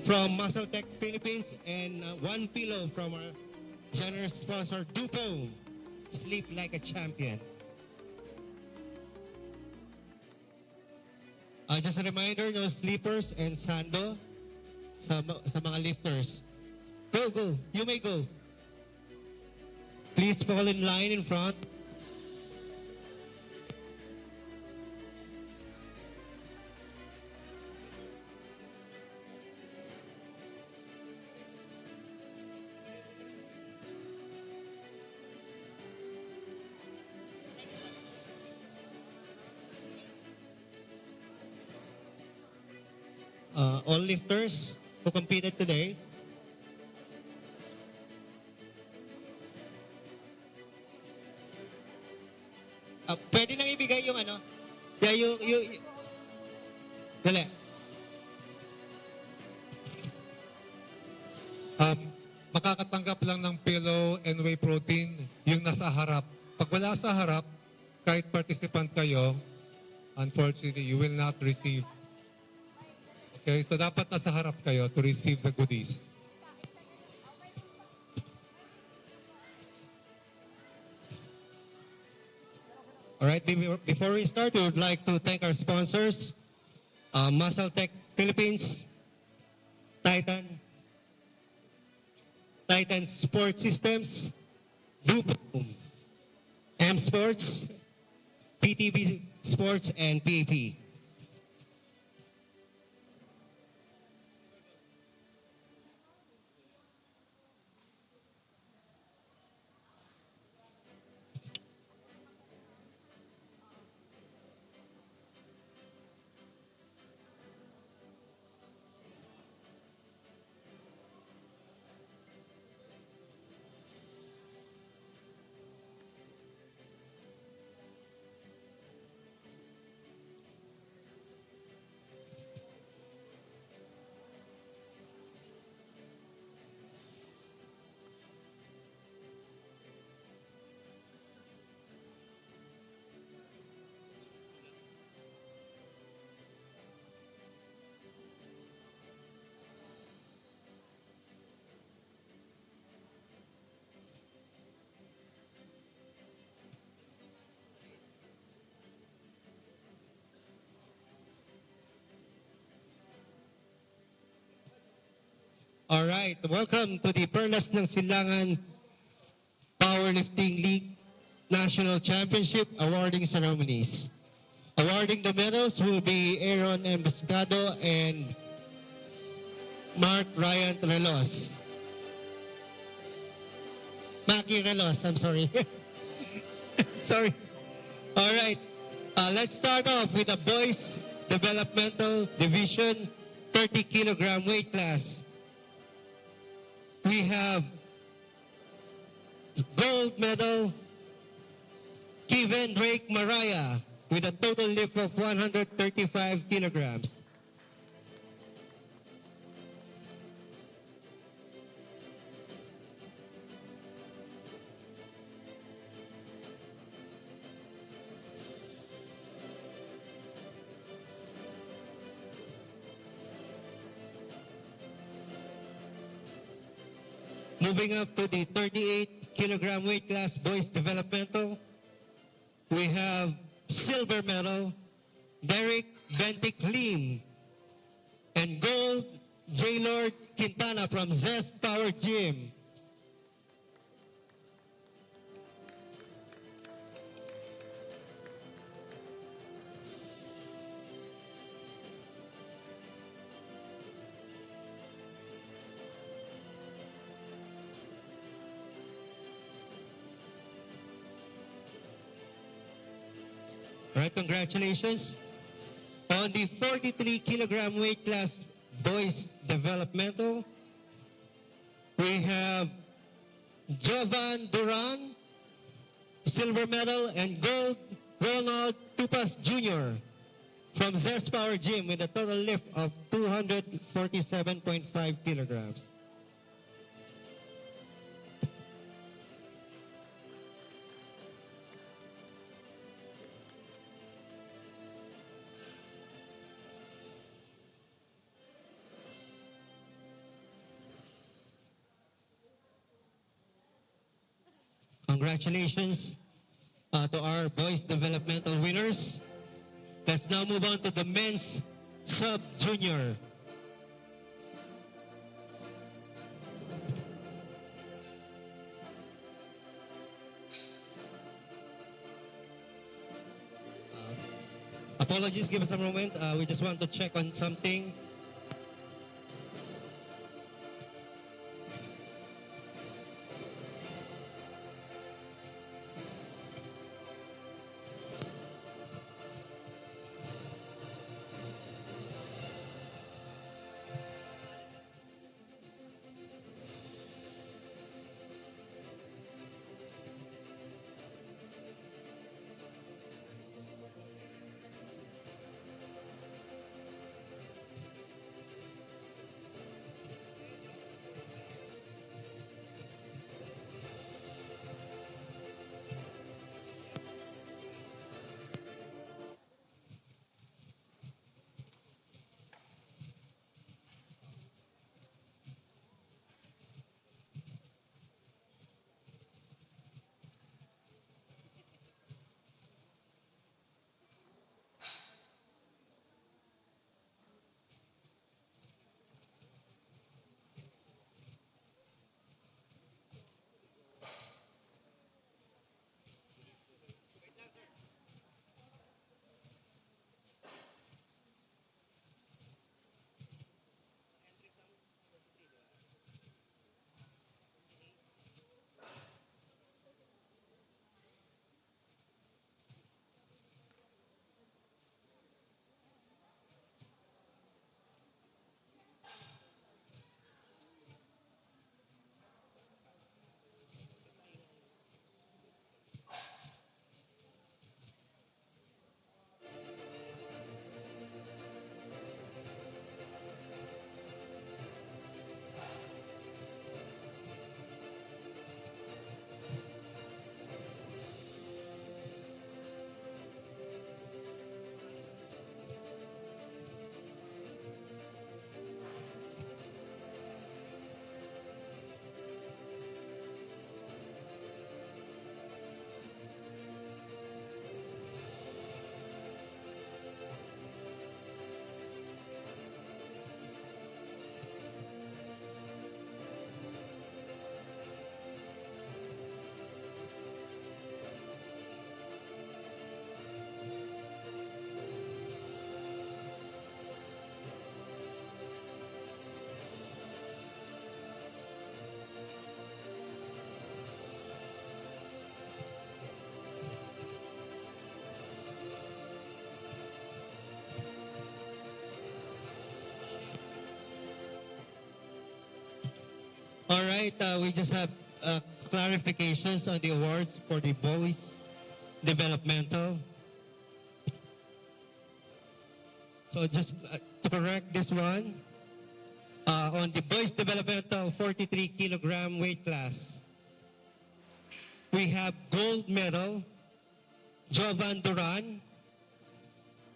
From Muscle Tech Philippines, and one pillow from our generous sponsor, Dewfoam. Sleep like a champion. Just a reminder, no sleepers and sando sa mga lifters. Go, go. You may go. Please fall in line in front. All lifters who competed today. Pwede nang ibigay yung ano? Yeah, yung dali. Baka makakatanggap lang ng pillow and whey protein yung nasa harap. Pag wala sa harap, kahit participant kayo, unfortunately, you will not receive. Okay, so dapat nasa harap kayo to receive the goodies. All right, before we start, we would like to thank our sponsors, Muscle Tech Philippines, Titan Sport Systems, Dewfoam, M Sports, PTB Sports, and PAP. All right, welcome to the Perlas ng Silangan Powerlifting League National Championship awarding ceremonies. Awarding the medals will be Aaron M. Buscado and Mark Ryan Relos. Maki Relos, I'm sorry. Sorry. All right, let's start off with the boys developmental division 30 kilogram weight class. We have gold medal, Kevin Drake Mariah, with a total lift of 135 kilograms. Moving up to the 38 kilogram weight class boys developmental, we have silver medal, Derek Bentic Lim, and gold, J. Lord Quintana from Zest Power Gym. All right, congratulations. On the 43 kilogram weight class boys developmental, we have Jovan Duran, silver medal, and gold, Ronald Tupas Jr. from Zest Power Gym with a total lift of 247.5 kilograms. Congratulations to our boys developmental winners. Let's now move on to the men's sub-junior. Apologies, give us a moment. We just want to check on something. All right, we just have clarifications on the awards for the boys developmental. So just to correct this one, on the boys developmental 43 kilogram weight class, we have gold medal, Jovan Duran,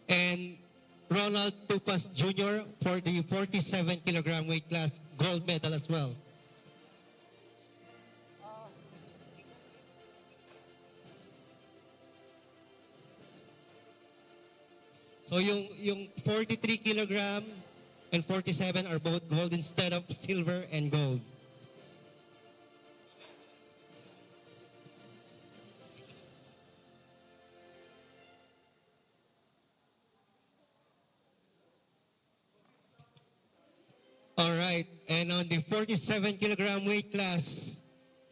and Ronald Tupas Jr. for the 47 kilogram weight class, gold medal as well. So yung 43 kilogram and 47 are both gold instead of silver and gold. All right, and on the 47 kilogram weight class,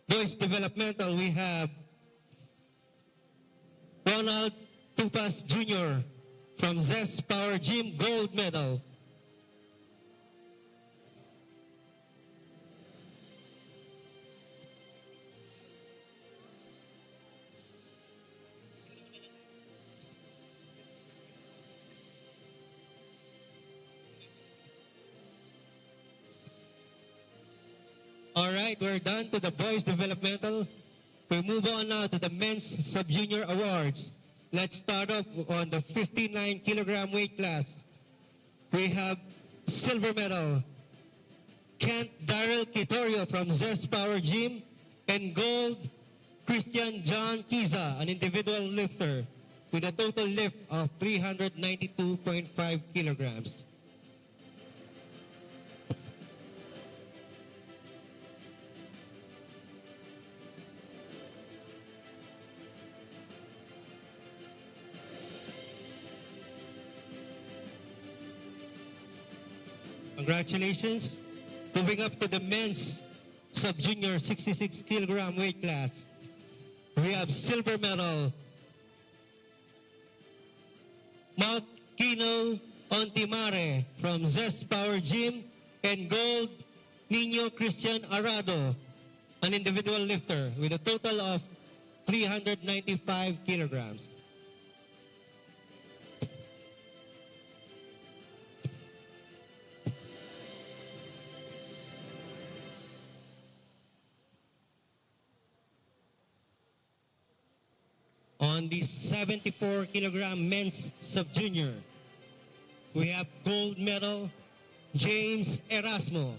boys developmental, we have Ronald Tupas Jr. from Zest Power Gym, gold medal. All right, we're done to the boys developmental. We move on now to the men's sub-junior awards. Let's start off on the 59 kilogram weight class. We have silver medal, Kent Daryl Kitorio from Zest Power Gym, and gold, Christian John Kiza, an individual lifter, with a total lift of 392.5 kilograms. Congratulations. Moving up to the men's sub-junior 66 kilogram weight class. We have silver medal, Malkino Ontimare from Zest Power Gym, and gold, Nino Christian Arado, an individual lifter, with a total of 395 kilograms. On the 74 kilogram men's sub-junior, we have gold medal, James Erasmo,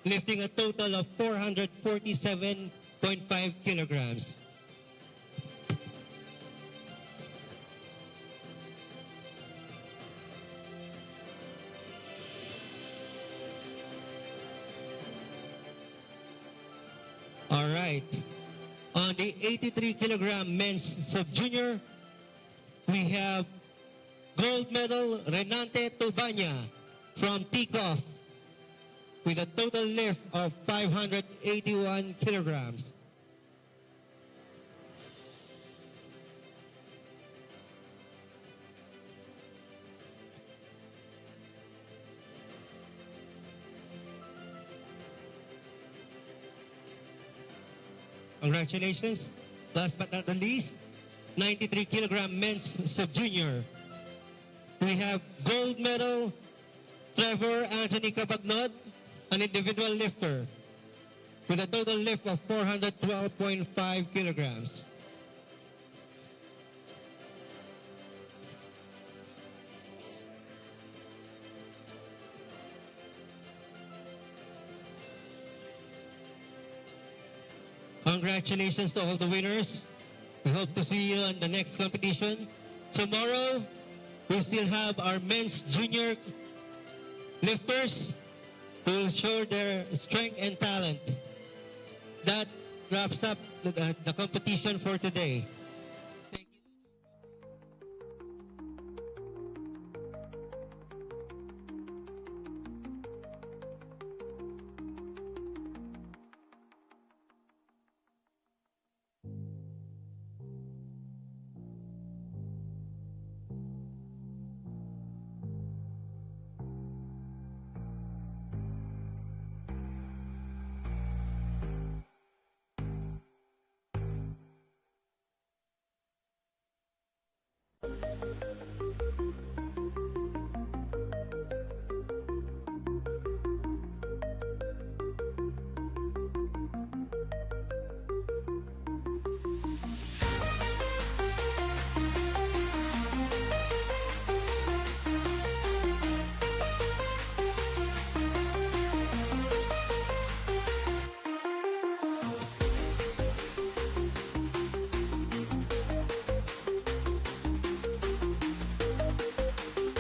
lifting a total of 447.5 kilograms. All right. On the 83 kilogram men's sub-junior, we have gold medal Renante Tobanya from Tikoff with a total lift of 581 kilograms. Congratulations. Last but not the least, 93 kilogram men's sub-junior. We have gold medal, Trevor Anthony Cabagnod, an individual lifter, with a total lift of 412.5 kilograms. Congratulations to all the winners. We hope to see you on the next competition. Tomorrow, we still have our men's junior lifters who will show their strength and talent. That wraps up the competition for today.